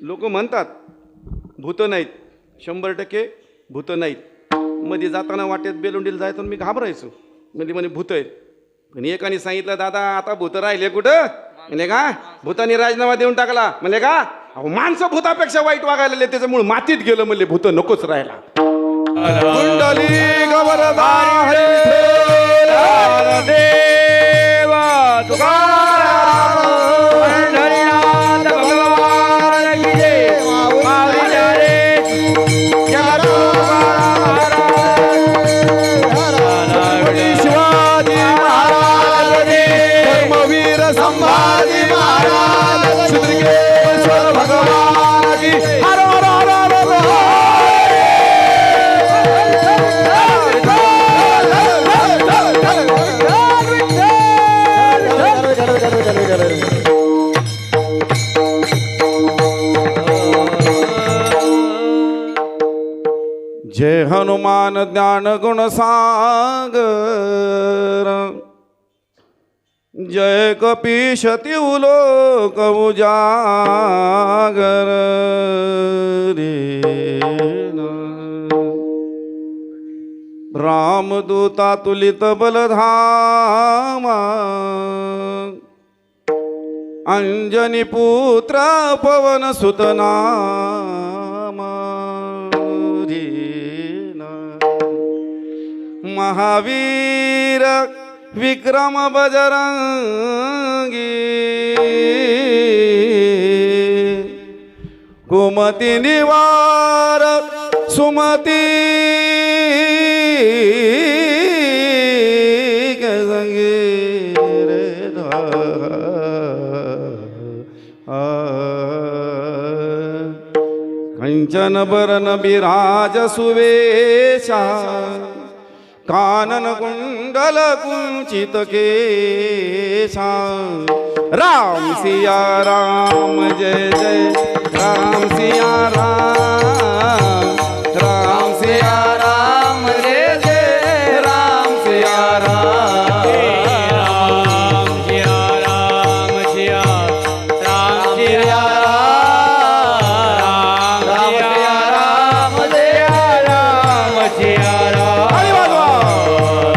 लोक म्हणतात भूत नाहीत, 100% भूत नाहीत. मध्ये जाताना वाटेत बेलुंडीला जायचं मी घाबरायचो, म्हणजे म्हणे भूत आहेत. पण एकाने सांगितलं दादा आता भूत राहिले कुठं, म्हणजे का भूतानी राजीनामा देऊन टाकला, म्हणजे का अहो माणसं भूतापेक्षा वाईट वागायला लागले, त्याच्यामुळे मातीत गेलं, म्हणले भूत नकोच राहायला. कुंडली गवरदा देवा तुकाराम पंढरीनाथ भगवान की जय. माऊलीला रे जगत तुकाराम शिवाजी महाराज रे, धर्मवीर संभाजी महाराज, श्रीकेश्वर भगवान की हर हर हर हर हर. जय हनुमान ज्ञान गुण सागर, जय कपीश तिउलोक उजागर रे. रामदूता तुलित बलधामा, अंजनी पुत्र पवन सुतनामा रे. महावीर विक्रम बजरंगी, कुमति निवार सुमति के संगे रे कंचन बरन बिराज सुवेशा, कानन कुंडल कुंचित केशा. राम सिया राम जय जय राम सिया राम, राम सिया राम जय जय राम सिया राम. राम सिया राम सिया राम सिया राम,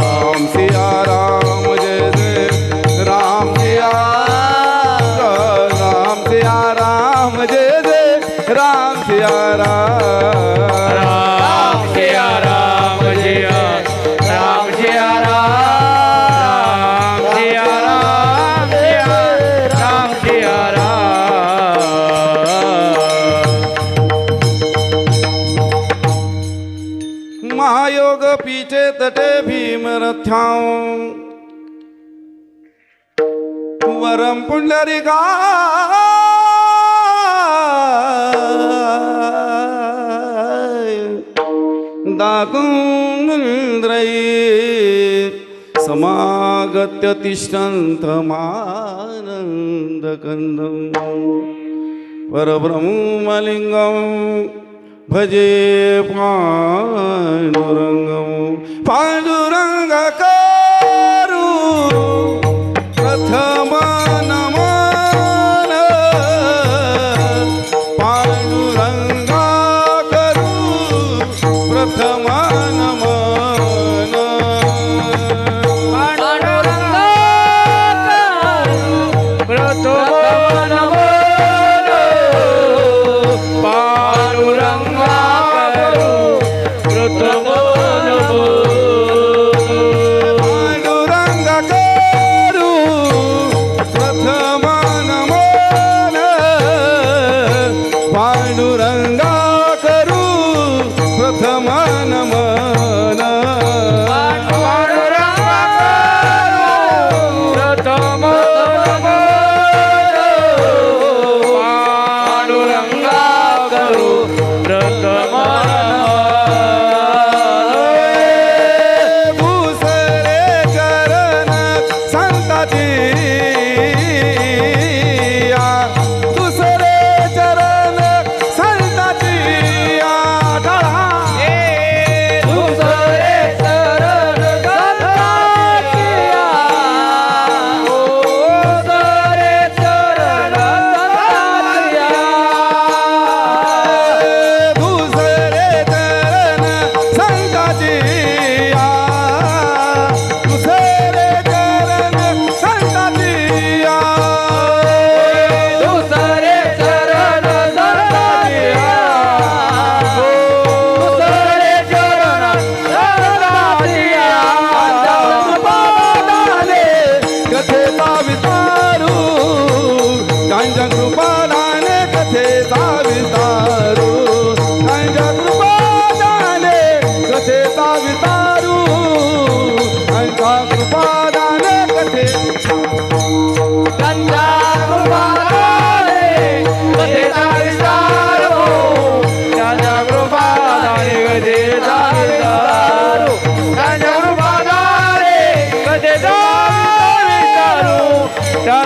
राम सिया राम जय राम सिया राम. राम सिया राम सिया राम जय राम सिया राम, सिया राम जय राम सिया राम. महायोग पीठे तटे भीमरथ्यां, वरम पुंडरीका दाकुंद्रये समागत्य तिष्ठन्तमानन्दकन्दं परब्रह्मलिङ्गं भजे पाण्डुरङ्गं. पाण्डुरङ्गकरु प्रथम नमन, पाण्डुरङ्गा करू प्रथम नमन. पांडुरंगा प्रथम नमन, पांडुरंगा प्रथम नमन.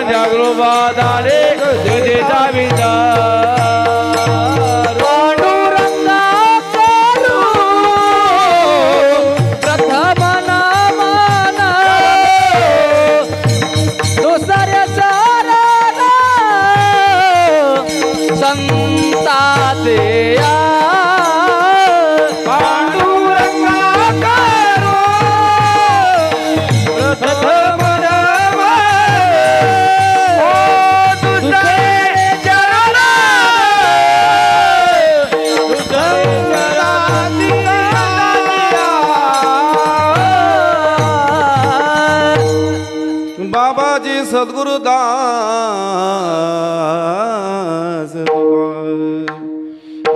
जागृ बाधारे गजेचा विचार पांडुरंगा करू प्रथम नमन दुसऱ्या चरण संताचे बाबाजी सद्गुरुदास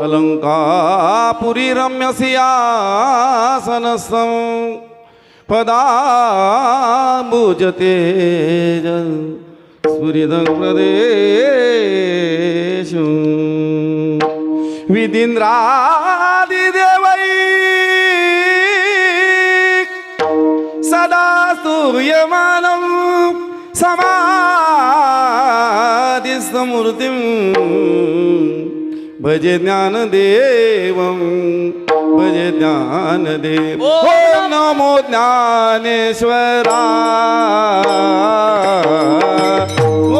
अलंकापुरी रम्य सिंहासनस्थं पदाम्बुजते स्फुरितं प्रदेशं विदीन्द्रादिदेवै सदा स्तूयमानं समाधिस्थमूर्तिं भजे ज्ञानदेवं भजे ज्ञानदेव ओम नमो ज्ञानेश्वरा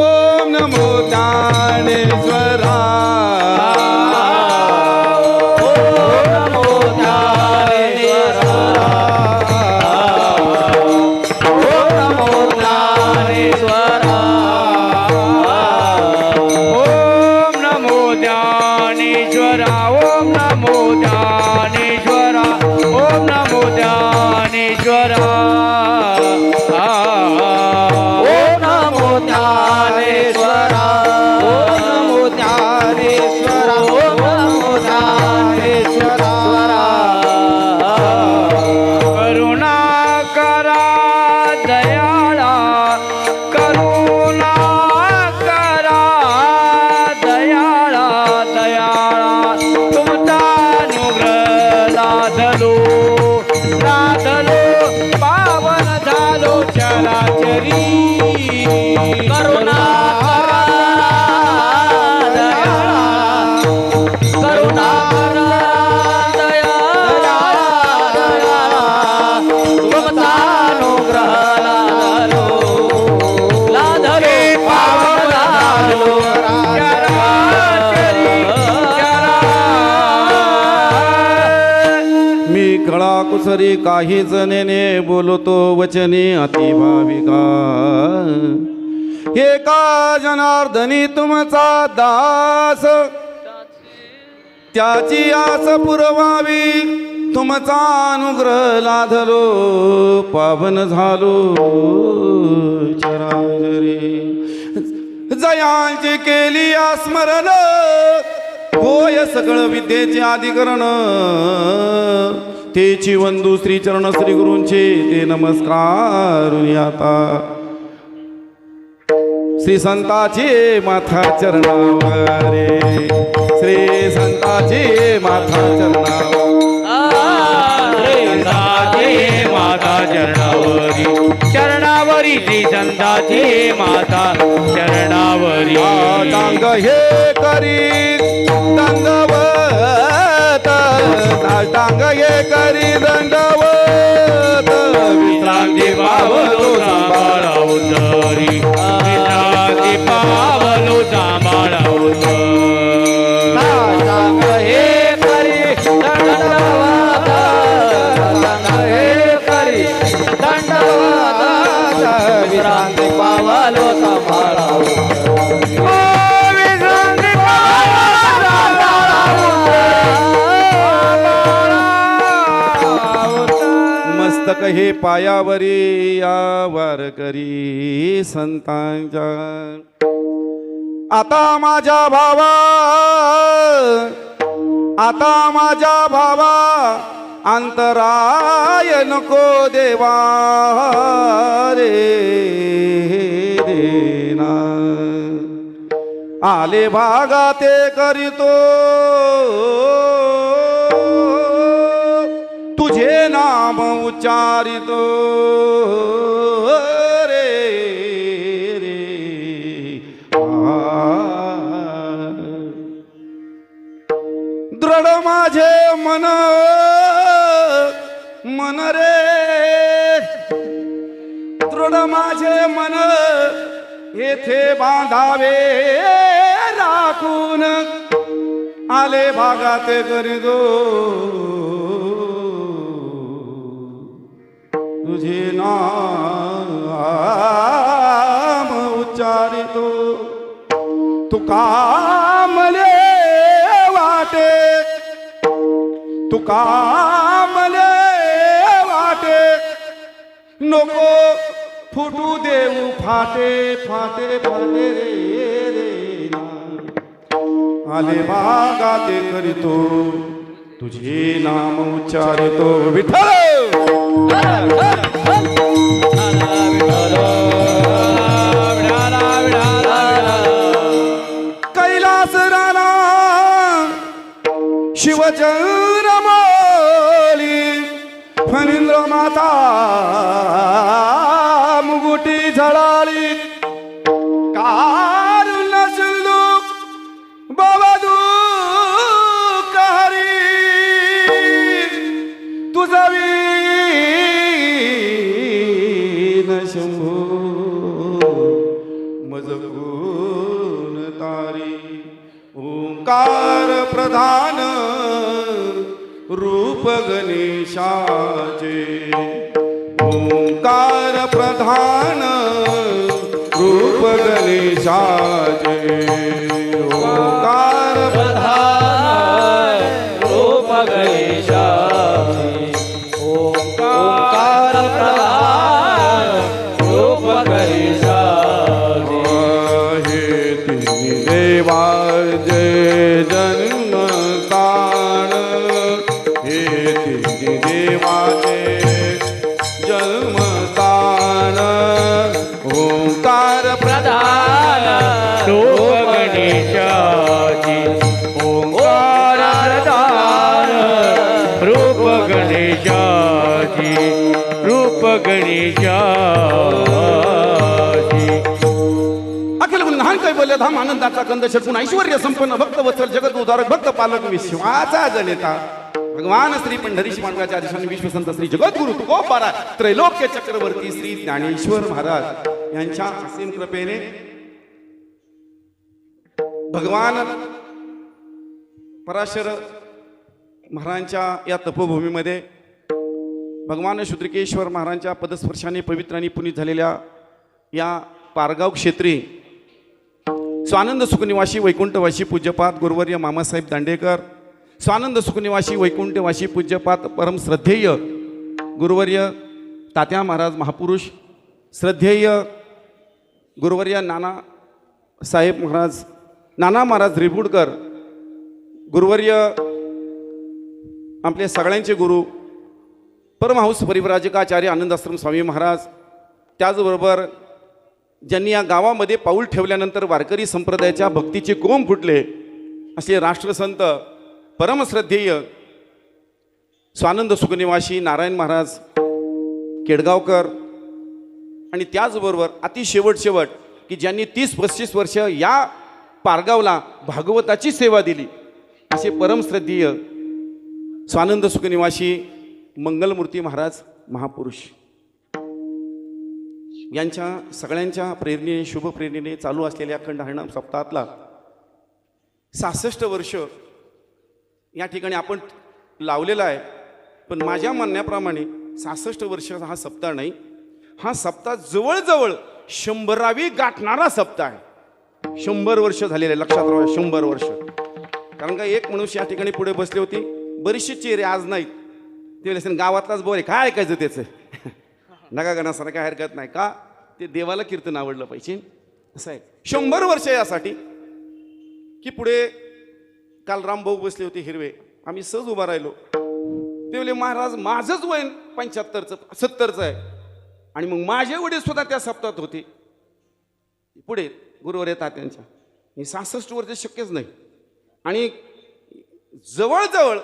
ओम नमो ज्ञानेश्वरा कुसरी काही जनेने बोलतो वचने अतिभाविका एका जनार्दनी तुमचा दास त्याची आस पुरवावी तुमचा अनुग्रह लाधलो पावन झालो चराचरी जयांची केली स्मरण होय सकळ विद्येचे अधिकरण तेची वंदू श्री चरण श्री गुरूंचे ते नमस्कार आता श्री संताचे माथा चरणावरे श्री संताचे माथा चरणावरी चरणावरी श्री संताचे माता चरणावरी टांग हे करी दंडवत टांग हे करी दंडवत विश्रांती पावलो सांभाळावो तरी विश्रांती पावलो सांभाळावो टांग हे करी दंडवत टांग हे करी दंडवत विश्रांती पावलो सांभाळावो मस्तक हे पायावरी या वारकरी संतांच्या आता माझ्या भावा अंतराय नको देवा रे देना आले भागा ते करीतो तुझे नाम उच्चारितो रे रे मन मन रे दृढ माझे मन येथे बांधावे राखून आले भागात करीदो तुझे नाम उच्चारितो तुका मले वाटे तुका मले वाटे नको फुटू देऊ फाटे फाटे फाटे रे रे आले बागाते करीतो तुझे नाम उच्चारितो विठ्ठल कैलास राणा शिवचंद्र मोली फणींद्र माता मुगुटी झळाळी कारुण्य सिंधू बाबा दुःखहरी तुझा वीण शंभू मजकून तारी ओंकार प्रधान रूप गणेशाचे ओंकार प्रधान रूप गणेशाचे ओंकार प्रधान रूप गणेशाचे ओंकार प्रधान रूप गणेशाचे हे तिन्ही देवा जय जन्म काळ हे तिन्ही देवाचे जन्म काळ ओंकार प्रधान रूप गणेशाचे ओंकार प्रधान रूप गणेशाचे रूप गणेशाचे अखिल गुणहान काय बोलले धाम आनंदाचा कंद षटगुण ऐश्वर्य संपन्न भक्त वत्सल जगत उद्धारक भक्त पालक विश्वाचा जनेता भगवान श्री पंढरीश मार्गाच्या आदेशाने विश्वसंत श्री जगद्गुरु तुकोबारा त्रैलोक्य चक्रवर्ती श्री ज्ञानेश्वर महाराज यांच्या असीम कृपेने भगवान पराशर महाराजांच्या या तपोभूमीमध्ये भगवान शुद्रिकेश्वर महाराजांच्या पदस्पर्शाने पवित्र आणि पुनीत झालेल्या या पारगाव क्षेत्री स्वानंद सुखनिवासी वैकुंठवासी पूज्यपाद गुरुवर्य मामासाहेब दांडेकर स्वानंद सुखनिवासी वैकुंठवासी पूज्यपाद परम श्रद्धेय गुरुवर्य तात्या महाराज महापुरुष श्रद्धेय गुरुवर्य नाना साहेब महाराज नाना महाराज रिबुडकर गुरुवर्य आपले सगळ्यांचे गुरु परमहंस परिव्राजकाचार्य आनंदाश्रम स्वामी महाराज त्याचबरोबर ज्यांनी या गावामध्ये पाऊल ठेवल्यानंतर वारकरी संप्रदायाच्या भक्तीचे कोंब फुटले असे राष्ट्रसंत परमश्रद्धेय स्वानंद सुखनिवासी नारायण महाराज केडगावकर आणि त्याचबरोबर अति शेवट की ज्यांनी 30-35 वर्ष या पारगावला भागवताची सेवा दिली असे परमश्रद्धेय स्वानंद सुखनिवासी मंगलमूर्ती महाराज महापुरुष यांच्या सगळ्यांच्या प्रेरणेने शुभ प्रेरणेने चालू असलेल्या अखंड हरिनाम सप्ताहातला 66 वर्ष या ठिकाणी आपण लावलेला आहे. पण माझ्या म्हणण्याप्रमाणे 66 वर्षाचा हा सप्ताह नाही, हा सप्ताह जवळजवळ 100वी गाठणारा सप्ताह आहे. 100 वर्ष झालेले लक्षात राहा, 100 वर्ष. कारण का एक मनुष्य या ठिकाणी पुढे बसले होते, बरीचशी चेहरे आज नाहीत. ते म्हणले गावातलाच बोरे काय ऐकायचं त्याचं नका गणासारखं काय हरकत नाही का, ते देवाला कीर्तन आवडलं पाहिजे असं आहे. 100 वर्ष यासाठी की पुढे काल रामभाऊ बसले होते हिरवे, आम्ही सहज उभा राहिलो. ते म्हणले महाराज माझंच वय 75चं 70चं आहे आणि मग माझे वडील सुद्धा त्या सप्ताहात होते. पुढे गुरुवर येतात त्यांच्या 66 वर्ष शक्यच नाही. आणि जवळजवळ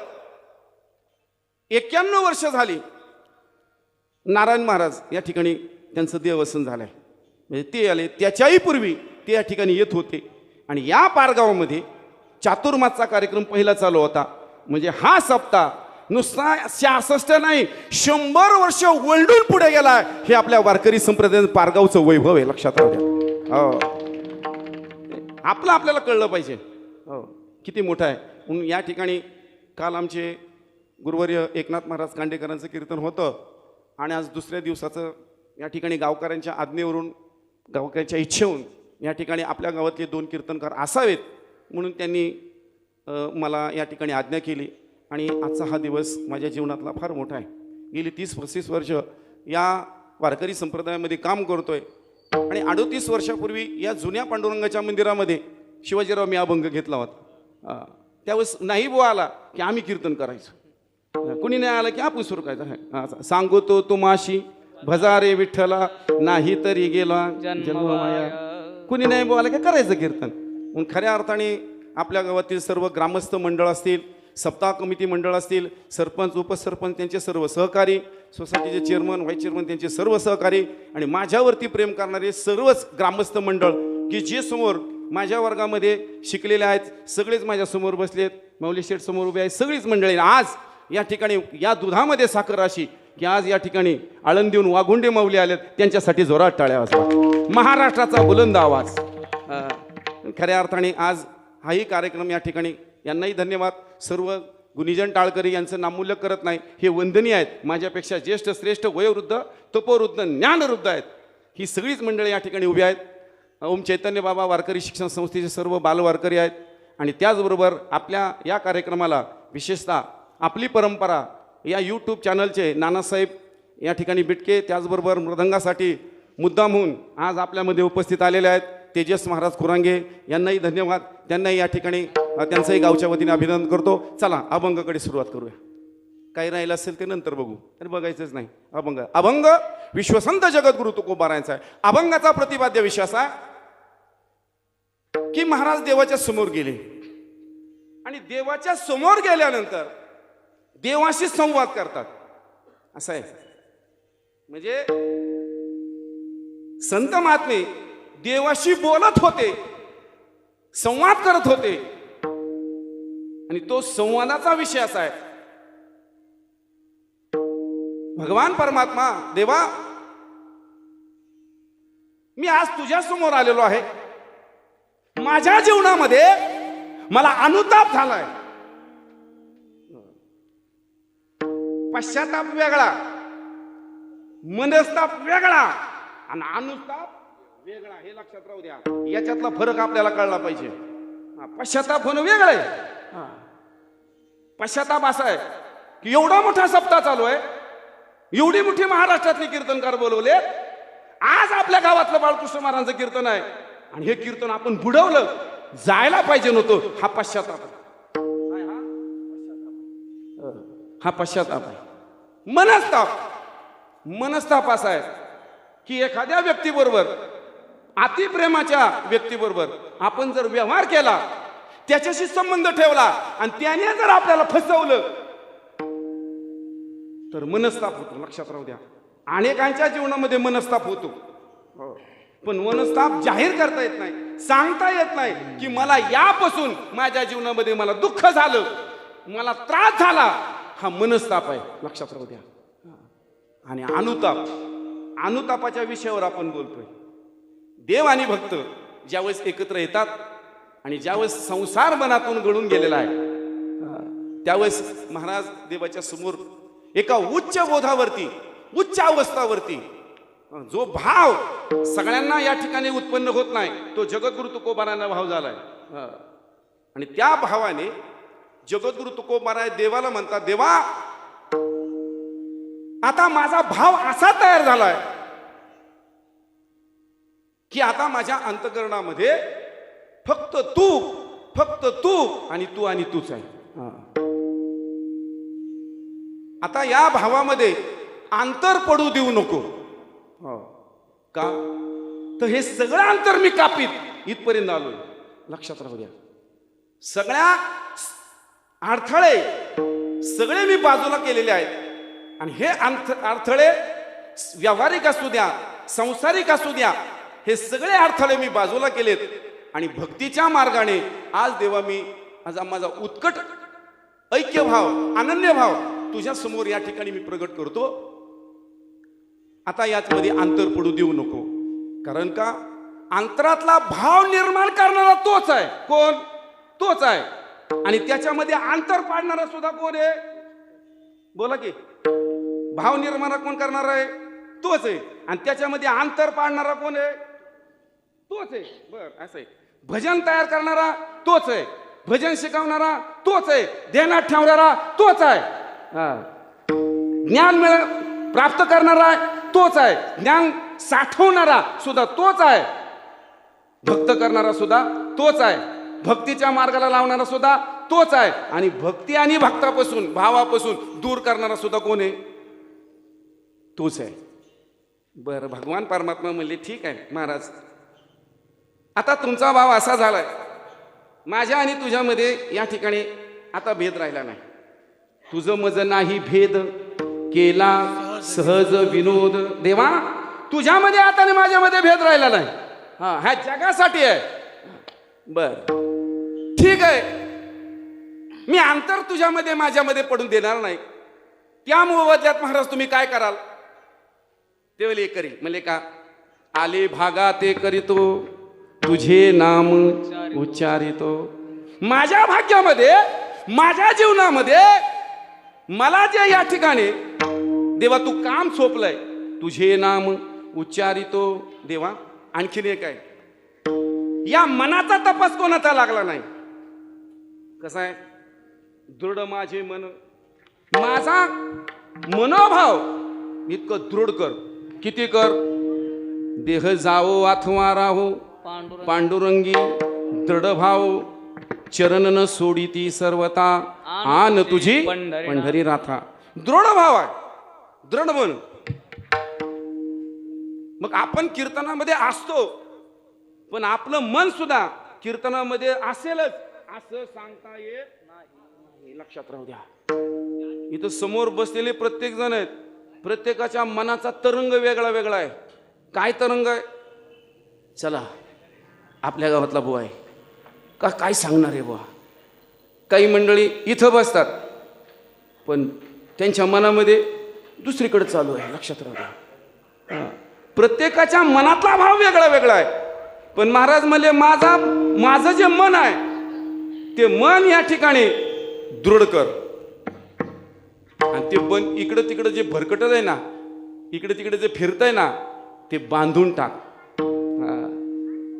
91 वर्ष झाली नारायण महाराज या ठिकाणी त्यांचं देवसन झालं आहे. म्हणजे ते आले, त्याच्याही पूर्वी ते या ठिकाणी येत होते. आणि या पारगावामध्ये चातुर्मासचा कार्यक्रम पहिला चालू होता. म्हणजे हा सप्ताह नुसता 66 नाही 100 वर्ष वळडून पुढे गेला. हे आपल्या वारकरी संप्रदायाचं पारगावचं वैभव आहे, लक्षात राहू द्या. हो, आपलं आपल्याला कळलं पाहिजे हो किती मोठं आहे. म्हणून या ठिकाणी काल आमचे गुरुवर्य एकनाथ महाराज कांडेकरांचं कीर्तन होतं आणि आज दुसऱ्या दिवसाचं या ठिकाणी गावकऱ्यांच्या आज्ञेवरून, गावकऱ्यांच्या इच्छेहून या ठिकाणी आपल्या गावातले 2 कीर्तनकार असावेत म्हणून त्यांनी मला या ठिकाणी आज्ञा केली. आणि आजचा हा दिवस माझ्या जीवनातला फार मोठा आहे. गेली 30-35 वर्ष या वारकरी संप्रदायामध्ये काम करतोय आणि 38 वर्षापूर्वी या जुन्या पांडुरंगाच्या मंदिरामध्ये शिवाजीराव मी अभंग घेतला होता. त्यावेळेस नाही बुवा आला की आम्ही कीर्तन करायचं, कुणी नाही आलं की आपण सुरू करायचं. सांगतो तुमाशी भजारे विठ्ठला नाही तरी गेला जन्ममाया. कुणी नाही बुवा आलं की करायचं कीर्तन. म्हणून खऱ्या अर्थाने आपल्या गावातील सर्व ग्रामस्थ मंडळ असतील, सप्ताह कमिटी मंडळ असतील, सरपंच उपसरपंच त्यांचे सर्व सहकारी, सोसायटीचे चेअरमन व्हाईस चेअरमन त्यांचे सर्व सहकारी आणि माझ्यावरती प्रेम करणारे सर्वच ग्रामस्थ मंडळ की जे समोर माझ्या वर्गामध्ये शिकलेले आहेत सगळेच माझ्यासमोर बसलेत, माऊली शेठ समोर उभे आहेत, सगळीच मंडळी आज या ठिकाणी या दुधामध्ये साखर अशी की आज या ठिकाणी आळंदीहून वाघुंडे माऊली आलेत, त्यांच्यासाठी जोरात टाळ्या वाजवा. महाराष्ट्राचा बुलंद आवाज. खऱ्या अर्थाने आज हाही कार्यक्रम या ठिकाणी यांनाही धन्यवाद. सर्व गुणीजन टाळकरी यांचं नामूल्य करत नाही, हे वंदनीय आहेत. माझ्यापेक्षा ज्येष्ठ श्रेष्ठ वयोवृद्ध तपोवृद्ध ज्ञानवृद्ध आहेत. ही सगळीच मंडळी या ठिकाणी उभी आहेत. ओम चैतन्य बाबा वारकरी शिक्षण संस्थेचे सर्व बालवारकरी आहेत आणि त्याचबरोबर आपल्या या कार्यक्रमाला विशेषतः आपली परंपरा या यूट्यूब चॅनलचे नानासाहेब या ठिकाणी बिटके, त्याचबरोबर मृदंगासाठी मुद्दामहून आज आपल्यामध्ये उपस्थित आलेले आहेत तेजस महाराज खुरांगे, यांनाही धन्यवाद. त्यांनाही या ठिकाणी त्यांचंही गावच्या वतीने अभिनंदन करतो. चला अभंगाकडे सुरुवात करूया. काही राहिलं असेल ते नंतर बघू, आणि बघायचंच नाही. अभंग अभंग विश्वसंत जगद्गुरु तुकोबारायांचा आहे. अभंगाचा प्रतिपाद्य विषय असा की महाराज देवाच्या समोर गेले आणि देवाच्या समोर गेल्यानंतर देवाशी संवाद करतात. असं आहे म्हणजे संत महात्मे देवाशी बोलत होते, संवाद करत होते आणि तो संवादाचा विषय असा आहे. भगवान परमात्मा देवा, मी आज तुझ्या समोर आलेलो आहे. माझ्या जीवनामध्ये मला अनुताप झालाय. पश्चाताप वेगळा, मनस्ताप वेगळा आणि अनुताप वेगळा. हे लक्षात राहू द्या. याच्यातला फरक आपल्याला कळला पाहिजे. पश्चाताप होणं वेगळं आहे. पश्चाताप असा आहे की एवढा मोठा सप्ताह चालू आहे, एवढी मोठी महाराष्ट्रातले कीर्तनकार बोलवले, आज आपल्या गावातलं बाळकृष्ण महाराजांचं कीर्तन आहे आणि हे कीर्तन आपण बुडवलं, जायला पाहिजे नव्हतं. हा पश्चाताप आहे. हा पश्चाताप आहे. मनस्ताप, मनस्ताप असा आहे की एखाद्या व्यक्तीबरोबर, अतिप्रेमाच्या व्यक्तीबरोबर आपण जर व्यवहार केला, त्याच्याशी संबंध ठेवला आणि त्याने जर आपल्याला फसवलं तर मनस्ताप होतो. लक्षात राहू द्या. अनेकांच्या जीवनामध्ये मनस्ताप होतो, पण मनस्ताप जाहीर करता येत नाही, सांगता येत नाही की मला यापासून माझ्या जीवनामध्ये मला दुःख झालं, मला त्रास झाला. हा मनस्ताप आहे. लक्षात राहू द्या. आणि अनुताप, अनुतापाच्या विषयावर आपण बोलतोय. देव आणि भक्त ज्यावेळेस एकत्र येतात आणि ज्यावेळेस संसार मनातून गळून गेलेला आहे, त्यावेळेस महाराज देवाच्या समोर एका उच्च बोधावरती, उच्च अवस्थावरती जो भाव सगळ्यांना या ठिकाणी उत्पन्न होत नाही, तो जगद्गुरु तुकोबारायांना भाव झालाय. आणि त्या भावाने जगद्गुरु तुकोबाराय देवाला म्हणतात, देवा आता माझा भाव असा तयार झालाय की आता माझ्या अंतःकरणामध्ये फक्त तू आणि तू आणि तूच आहे. आता या भावामध्ये अंतर पडू देऊ नको. का तर हे सगळं अंतर मी कापीत इथपर्यंत आलोय. लक्षात राहू द्या. सगळ्या अडथळे सगळे मी बाजूला केलेले आहेत आणि हे अडथळे व्यावहारिक असू द्या, संसारिक असू द्या, हे सगळे अडथळे मी बाजूला केलेत आणि भक्तीच्या मार्गाने आज देवा मी आज माझा उत्कट ऐक्य भाव, अनन्य भाव तुझ्या समोर या ठिकाणी मी प्रगट करतो. आता याचमध्ये अंतर पडू देऊ नको, कारण का अंतरातला भाव निर्माण करणारा तोच आहे. कोण? तोच आहे. आणि त्याच्यामध्ये अंतर पाडणारा सुद्धा कोण आहे? बोला की. भाव निर्माण कोण करणार आहे? तोच आहे. आणि त्याच्यामध्ये अंतर पाडणारा कोण आहे? तोच आहे. बर, असं आहे. भजन तयार करणारा तोच आहे, भजन शिकवणारा तोच आहे, ध्यानात ठेवणारा तोच आहे, ज्ञान प्राप्त करणारा तोच आहे, ज्ञान साठवणारा सुद्धा तोच आहे, भक्त करणारा सुद्धा तोच आहे, भक्तीच्या मार्गाला लावणारा सुद्धा तोच आहे. आणि भक्ती आणि भक्तापासून, भावापासून दूर करणारा सुद्धा कोण आहे? तोच आहे. बरं, भगवान परमात्मा म्हणले ठीक आहे महाराज, आता तुमचा भाव असा झालाय, माझ्या आणि तुझ्यामध्ये या ठिकाणी आता भेद राहिला नाही. तुझं मज नाही भेद केला सहज विनोद देवा, तुझ्यामध्ये आता आणि माझ्यामध्ये भेद राहिला नाही. हा, ह्या जगासाठी आहे. बर, ठीक आहे, मी अंतर तुझ्यामध्ये माझ्यामध्ये पडून देणार नाही. त्या मोबदल्यात महाराज तुम्ही काय कराल? ते वेळी करील म्हणले का? आले भागा ते करीतो, तुझे नाम उच्चारितो. माझ्या भाग्यामध्ये, माझ्या जीवनामध्ये मला जे या ठिकाणी देवा तू काम सोपलंय, तुझे नाम उच्चारितो देवा. आणखीन एक आहे, या मनाचा तपास कोणाचा लागला नाही. कसा आहे? दृढ माझे मन, माझा मनोभाव इतकं दृढ कर. किती कर? देह जावो अथवा राहो पांडुरंगी दृढ भाव, चरण न सोडिती सर्वता, आन तुझी पंढरी राथा. दृढ भाव आहे, दृढ मन. मग आपण कीर्तनामध्ये असतो, पण आपलं मन सुद्धा कीर्तनामध्ये असेलच असं सांगता येत नाही. लक्षात राहू द्या. इथं समोर बसलेले प्रत्येक जण आहेत, प्रत्येकाच्या मनाचा तरंग वेगळा वेगळा आहे. काय तरंग आहे? चला, आपल्या गावातला बुवा आहे का, काय सांगणार आहे बुवा. काही मंडळी इथं बसतात, पण त्यांच्या मनामध्ये दुसरीकडे चालू आहे. लक्षात राहू द्या. प्रत्येकाच्या मनातला भाव वेगळा वेगळा आहे. पण महाराज म्हणले माझं जे मन आहे ते मन या ठिकाणी दृढ कर. आणि ते मन इकडं तिकडं जे भरकटत आहे ना, इकडे तिकडे जे फिरत आहे ना, ते बांधून टाक.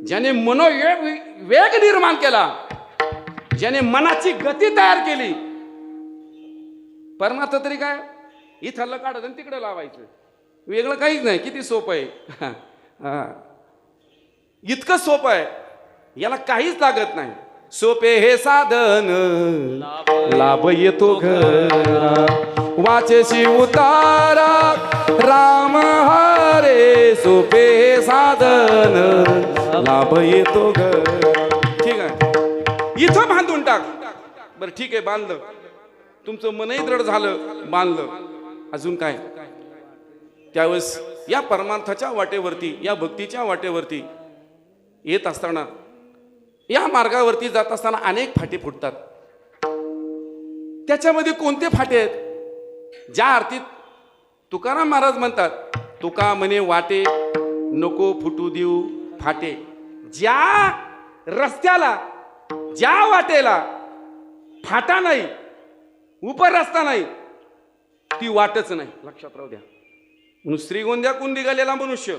ज्याने वेग निर्माण केला, ज्याने मनाची गती तयार केली, परमार्थ तरी काय? इथलं काढत आणि तिकडे लावायचं, वेगळं काहीच नाही. किती सोपं आहे. इतकं सोपं आहे, याला काहीच लागत नाही. सोपे हे साधन लाभ येतो घरा, वाचेशी उतारा राम हरे. सोपे हे साधन लाभ येतो घरा. ठीक आहे, इथं बांधून टाक. बरं ठीक आहे, बांधलं, तुमचं मनही दृढ झालं, बांधलं. अजून काय? त्यावेळेस या परमार्थाच्या वाटेवरती, या भक्तीच्या वाटेवरती येत असताना, या मार्गावरती जात असताना अनेक फाटे फुटतात. त्याच्यामध्ये कोणते फाटे आहेत? ज्या अर्थी तुकाराम महाराज म्हणतात, तुका म्हणे वाटे नको फुटू देऊ फाटे. ज्या रस्त्याला, ज्या वाटेला फाटा नाही, उपर रस्ता नाही, ती वाटच नाही. लक्षात राहू द्या. म्हणून श्रीगोंद्याकून निघालेला मनुष्य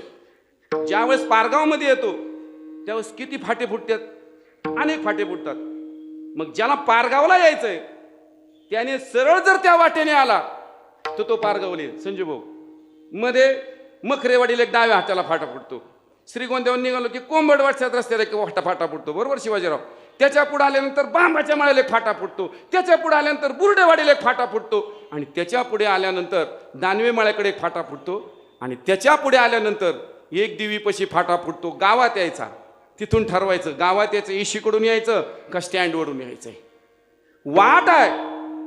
ज्यावेळेस पारगावमध्ये येतो त्यावेळेस किती फाटे फुटतात? अनेक फाटे फुटतात. मग ज्याला पारगावला यायचंय त्याने सरळ जर त्या वाटेने आला तर तो पारगावला येईल. संजय भाऊ, मध्ये मखरेवाडीला एक डाव्या हाताला फाटा फुटतो. श्रीगोंद्यावर निघालो की कोंबडवाडच्याच रस्त्याला एक फाटा फुटतो, बरोबर शिवाजीराव. त्याच्या पुढे आल्यानंतर बांबाच्या माळ्याला एक फाटा फुटतो, त्याच्या पुढे आल्यानंतर बुर्डेवाडीला एक फाटा फुटतो, आणि त्याच्या पुढे आल्यानंतर दानवे माळ्याकडे एक फाटा फुटतो, आणि त्याच्या पुढे आल्यानंतर एक देवीपाशी फाटा फुटतो. गावात यायचा, तिथून ठरवायचं गावात यायचं, इशीकडून यायचं का स्टँडवरून यायचंय. वाट आहे,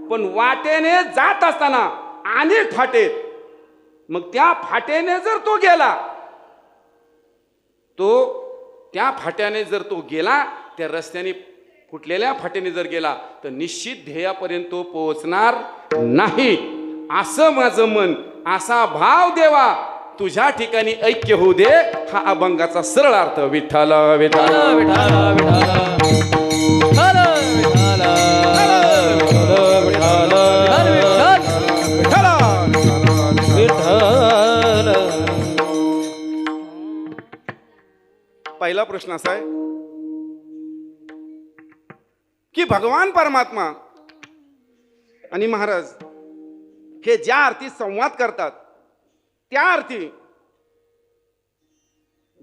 पण वाटेने जात असताना अनेक फाटे. मग त्या फाटेने जर तो गेला, त्या फाट्याने जर तो गेला, त्या रस्त्याने कुठलेल्या फाटेने जर गेला तर निश्चित ध्येयापर्यंत तो पोहोचणार नाही. असं माझं मन, असा भाव देवा तुझ्या ठिकाणी ऐक्य होऊ दे. हा अभंगाचा सरळ अर्थ. विठ्ठल विठ्ठल विठ्ठल विठ्ठल. पहिला प्रश्न असा आहे की भगवान परमात्मा आणि महाराज हे ज्या अर्थी संवाद करतात त्या अर्थी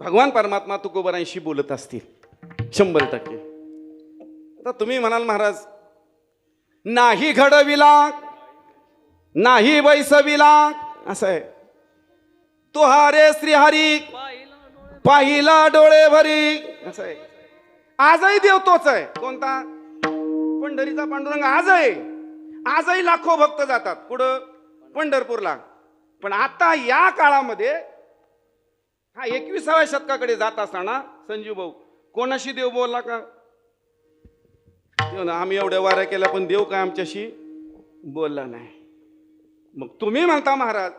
भगवान परमात्मा तुकोबारांशी बोलत असतील 100%. आता तुम्ही म्हणाल महाराज नाही घडविला नाही बैसविला असं आहे. तो हारे श्रीहरी पाहिला डोळे भरी असं आहे. आजही देव तोच आहे. कोणता? पंढरीचा पांडुरंग आज आहे. आजही लाखो भक्त जातात कुठं? पंढरपूरला. पण आता या काळामध्ये हा 21व्या शतकाकडे जात असताना संजीव भाऊ कोणाशी देव बोलला का? आम्ही एवढ्या वाऱ्या केल्या पण देव काय आमच्याशी बोलला नाही. मग तुम्ही म्हणता महाराज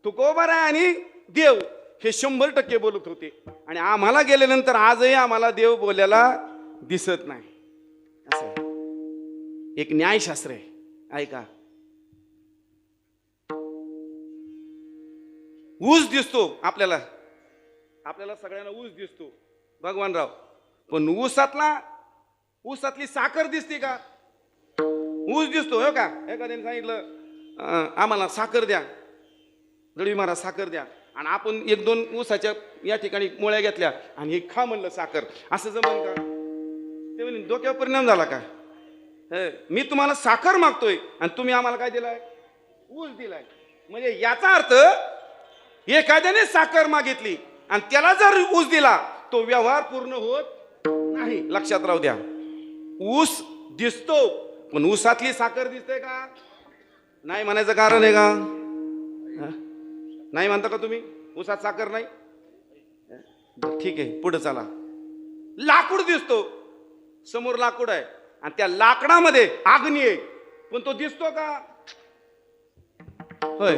तुकोबाराय आणि देव हे 100% बोलत होते आणि आम्हाला गेल्यानंतर आजही आम्हाला देव बोलायला दिसत नाही. असं आहे. एक न्यायशास्त्र आहे. ऐका. ऊस दिसतो आपल्याला सगळ्यांना ऊस दिसतो भगवानराव. पण ऊसातली साखर दिसते का? ऊस दिसतो हो का? एखाद्याने सांगितलं आम्हाला साखर द्या, दळवी महाराज साखर द्या, आणि आपण 1-2 ऊसाच्या या ठिकाणी मोळ्या घेतल्या आणि हे खा म्हणलं साखर, असं जमन का? ते म्हणे डोक्यावर परिणाम झाला का? मी तुम्हाला साखर मागतोय आणि तुम्ही आम्हाला काय दिलाय? ऊस दिलाय. म्हणजे याचा अर्थ एखाद्याने साखर मागितली आणि त्याला जर ऊस दिला तो व्यवहार पूर्ण होत नाही. लक्षात राहू द्या. ऊस दिसतो पण ऊसातली साखर दिसते का? नाही म्हणायचं कारण आहे का? नाही म्हणता का तुम्ही? ऊसात साखर नाही? ठीक आहे, पुढे चला. लाकूड दिसतो, समोर लाकूड आहे आणि त्या लाकडामध्ये अग्नी आहे, पण तो दिसतो का? होय,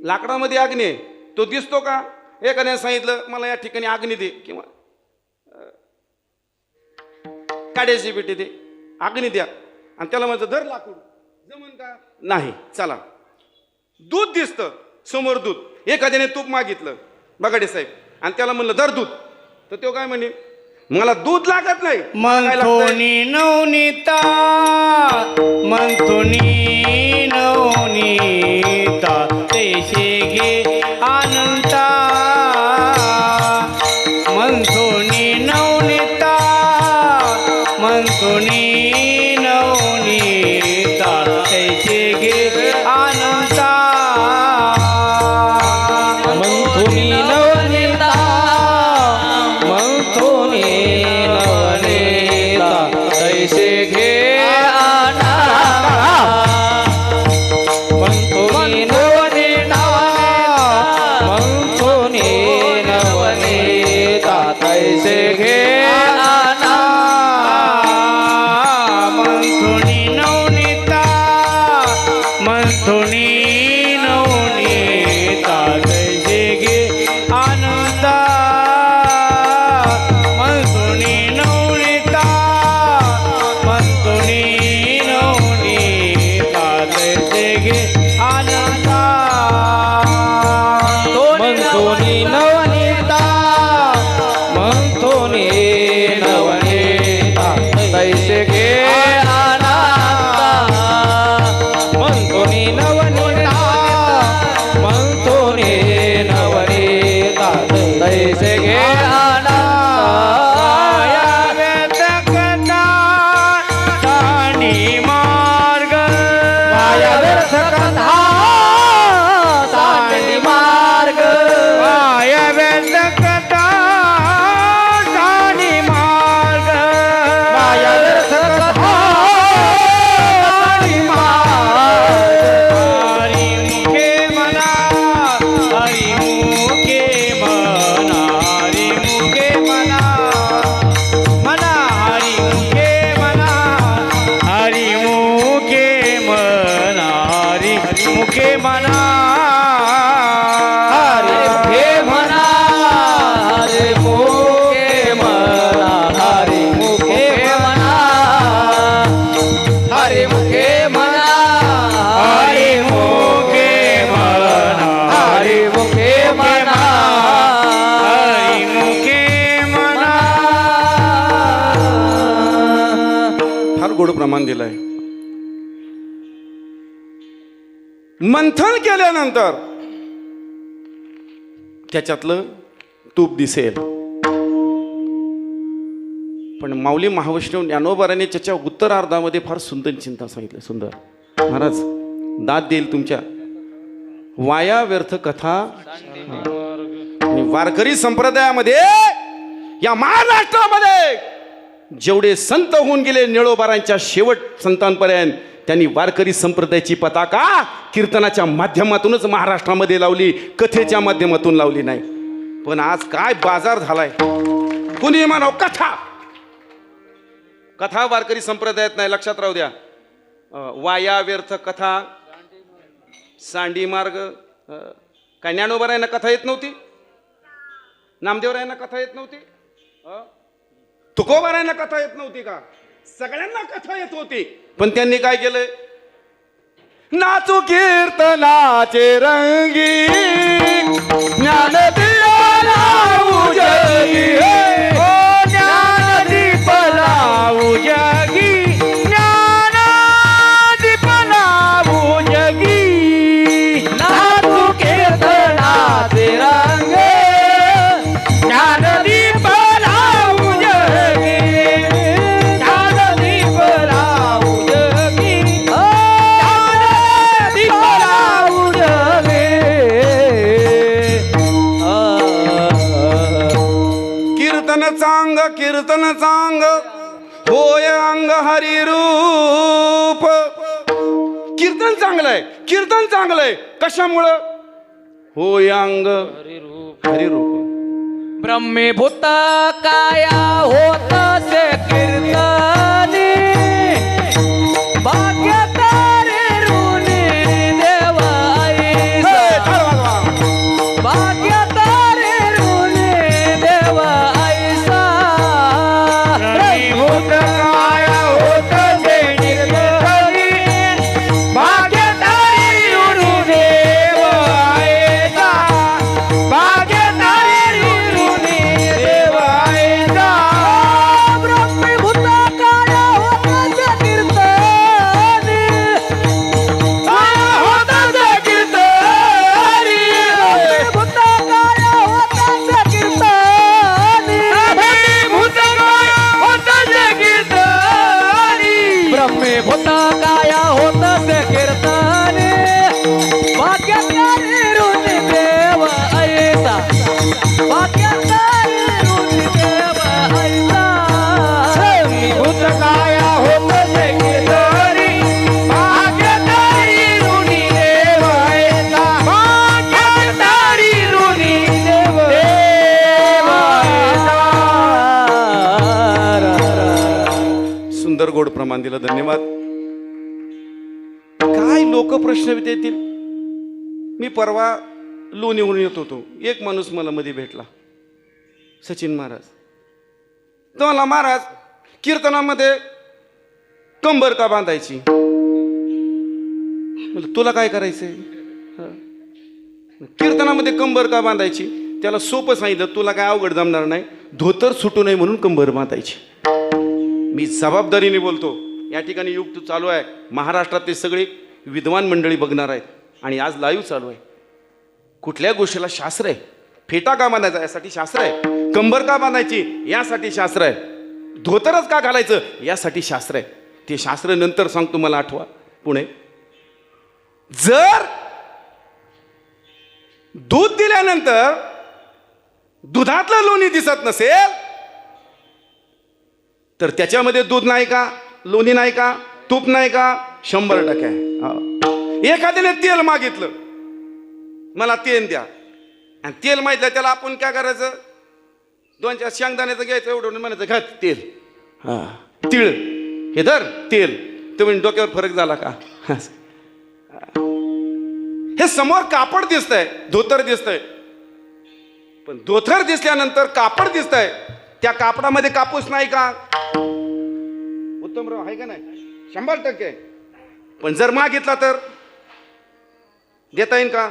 लाकडामध्ये अग्नी आहे, तो दिसतो का? एखाद्याने सांगितलं मला या ठिकाणी अग्नी दे किंवा काड्याची पेटी दे, अग्नी द्या, आणि त्याला म्हणतं धर लाकूड, जमन का? नाही. चला, दूध दिसतं समोर, दूध. एखाद्याने तूप मागितलं बगाडे साहेब आणि त्याला म्हणलं धर दूध, तर तो काय म्हणे? मला दूध लागत नाही. मंथोनी नवनीता, मंथोनी नवनीता, तेशे घे अनंता. मंथोनी नवनीता, मंथोनी नवनीता, तेशे घे अनंता. मंथोनी नवनीता, मंथोनी नवनीता, तैसे घे अनंता. मंथोनी नवनीता, मंथोनी नवनीता, तैसे घे अनंता. मंथोनी नवनीता, मंथोनी नवनीता, तैसे घे अनंता. मंथोनी नवनीता, मंथोनी नवनीता, तैसे घे अनंता. मंथोनी नवनीता, मंथोनी नवनीता, तैसे घे अनंता. मंथोनी नवनीता, मंथोनी नवनीता, तैसे घे अनंता. व्यर्थकता सानी मार्ग, माया व्यर्थकता सानी मार्ग, माया व्यर्थकता सानी मार्ग, माया व्यर्थकता सानी मार्ग. हरी मुखे मना, हरी मुखे मना, हरी मुखे गोड प्रमाण दिलंय. मंथन केल्यानंतर त्याच्यातलं तूप दिसेल. पण माऊली महावैष्णव ज्ञानोबाराने त्याच्या उत्तरार्धामध्ये फार सुंदर चिंता सांगितलं. सुंदर. महाराज दाद देईल तुमच्या वाया व्यर्थ कथा. आणि वारकरी संप्रदायामध्ये या महाराष्ट्रामध्ये जेवढे संत होऊन गेले निळोबारांच्या शेवट संतांपर्यंत, त्यांनी वारकरी संप्रदायाची पताका कीर्तनाच्या माध्यमातूनच महाराष्ट्रामध्ये लावली, कथेच्या माध्यमातून लावली नाही. पण आज काय बाजार झालाय. कुणी म्हणाव कथा, कथा वारकरी संप्रदायात नाही. लक्षात राहू द्या. वाया व्यर्थ कथा, सांडी मार्ग. काय ज्ञानोबारायांना कथा येत नव्हती? नामदेवरायांना कथा येत नव्हती? तुकोबारायांना कथा येत नव्हती का? सगळ्यांना कथा येत होती. पण त्यांनी काय केलंय? नाचू कीर्तनाचे रंगी, ज्ञान दिया लावू जगी, ज्ञान दीप लावू जगी, ज्ञान दीप लावू जगी. नाचू कीर्तनाचे रंग, ज्ञान दीप लावू जगी, ज्ञान दीप लावू जगी, ज्ञान दीप लावू जगी. कीर्तन चांग, कीर्तन चांग, होय अंग हरी रूप. कीर्तन चांगलंय, कीर्तन चांगलंय. कशामुळं? होय अंग हरी रूप. ब्रह्मीभूत काया होत से कीर्तनी, भाग्यात रे ऋणी देव ऐसा, भाग्यात रे ऋणी देव ऐसा. ब्रह्मीभूत काया होत से कीर्तनी, भाग्यात रे ऋणी देव ऐसा, भाग्यात रे ऋणी देव ऐसा. ब्रह्मीभूत काया होत से कीर्तनी, होत से कीर्तनी, ब्रह्मीभूत काया होत से कीर्तनी, ब्रह्मीभूत काया होत से कीर्तनी, ब्रह्मीभूत काया होत से कीर्तनी, भाग्यात रे ऋणी देव ऐसा, भाग्यात रे ऋणी देव ऐसा. ब्रह्मीभूत काया होत से कीर्तनी, भाग्यात रे ऋणी देव ऐसा, भाग्यात रे ऋणी देव ऐसा. सुंदर गोड प्रमाण दिलं. धन्यवाद. काय लोक प्रश्न विचारतील. मी परवा लोणीवरून येत होतो. एक माणूस मला मध्ये भेटला, सचिन महाराज. तो मला, महाराज कीर्तनामध्ये कंबर का बांधायची? म्हणलं तुला काय करायचंय? कीर्तनामध्ये कंबर का बांधायची? त्याला सोपं सांगितलं, तुला काय अवघड जमणार नाही, धोतर सुटू नये म्हणून कंबर बांधायची. मी जबाबदारीने बोलतो. या ठिकाणी युग चालू आहे. महाराष्ट्रातले सगळे विद्वान मंडळी बघणार आहेत आणि आज लाईव्ह चालू आहे. कुठल्या गोष्टीला शास्त्र आहे. फेटा का बांधायचा यासाठी शास्त्र आहे. कंबर का बांधायची यासाठी शास्त्र आहे. धोतरच का घालायचं यासाठी शास्त्र आहे. ते शास्त्र नंतर सांगतो, मला आठवा. पुणे जर दूध दिल्यानंतर दुधातलं लोणी दिसत नसेल तर त्याच्यामध्ये दूध नाही का, लोणी नाही का, तूप नाही का? 100% आहे. एखाद्याने तेल मागितलं, मला तेल द्या, आणि तेल माहितलं त्याला आपण काय करायचं? 2-4 शेंगदाण्याचं घ्यायचं, एवढं म्हणायचं घात तेल. तिळ हे धर तेल. तुम्ही डोक्यावर फरक झाला का? हे समोर कापड दिसतंय, धोतर दिसतंय. पण धोतर दिसल्यानंतर कापड दिसतंय, त्या कापडामध्ये कापूस नाही का? उत्तमराव आहे का नाही? 100%. पण जर मागितला तर देता येईल का?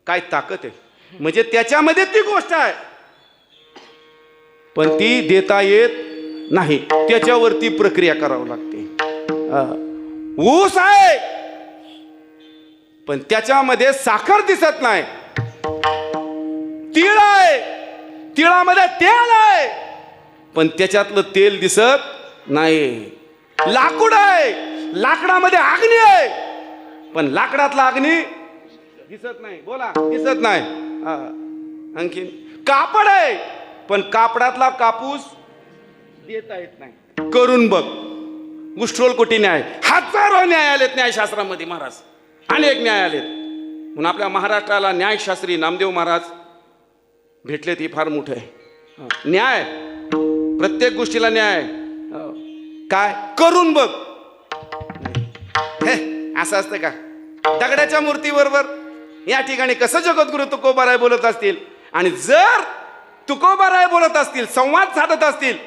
काय ताकद आहे. म्हणजे त्याच्यामध्ये ती गोष्ट आहे, पण ती देता येत नाही, त्याच्यावरती प्रक्रिया करावी लागते. ऊस आहे पण त्याच्यामध्ये साखर दिसत नाही. तीळ आहे, तिळामध्ये तेल आहे पण त्याच्यातलं तेल दिसत नाही. लाकूड आहे, लाकडामध्ये अग्नी आहे पण लाकडातला अग्नी दिसत नाही. बोला, दिसत नाही. आणखी कापड आहे पण कापडातला कापूस देता येत नाही. करून बघ. उष्ट्रोलकोटी न्याय, हजारो न्याय आलेत न्यायशास्त्रामध्ये महाराज, अनेक न्याय आलेत. म्हणून आपल्या महाराष्ट्राला न्यायशास्त्री नामदेव महाराज भेटलेत, हे फार मोठं आहे. न्याय, प्रत्येक गोष्टीला न्याय. काय करून बघ. हे असं असतं का? दगडाच्या मूर्तीबरोबर या ठिकाणी कसं जगद्गुरु तुकोबाराय बोलत असतील, आणि जर तुकोबाराय बोलत असतील, संवाद साधत असतील,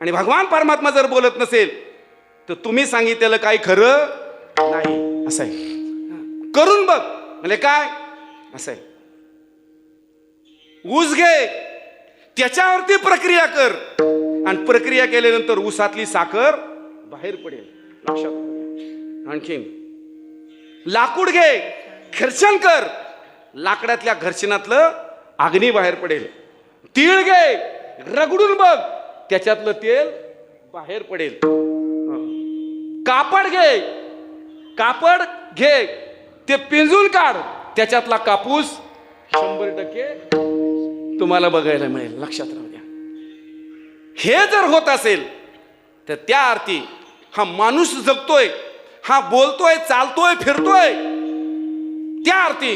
आणि भगवान परमात्मा जर बोलत नसेल, तर तुम्ही सांगितलेलं काही खरं नाही. असं आहे. करून बघ म्हणजे काय असं आहे. ऊस घे, त्याच्यावरती प्रक्रिया कर, आणि प्रक्रिया केल्यानंतर ऊसातली साखर बाहेर पडेल. लक्षात. आणखीन लाकूड घे, घर्षण कर, लाकडातल्या घर्षणातलं अग्नी बाहेर पडेल. तीळ घे, रगडून बघ, त्याच्यातलं तेल बाहेर पडेल. कापड घे, कापड घे, ते पिंजून काढ, त्याच्यातला कापूस 100% तुम्हाला बघायला मिळेल. लक्षात राहू द्या. हे जर होत असेल तर त्या अर्थी हा माणूस जगतोय, हा बोलतोय, चालतोय, फिरतोय, त्या अर्थी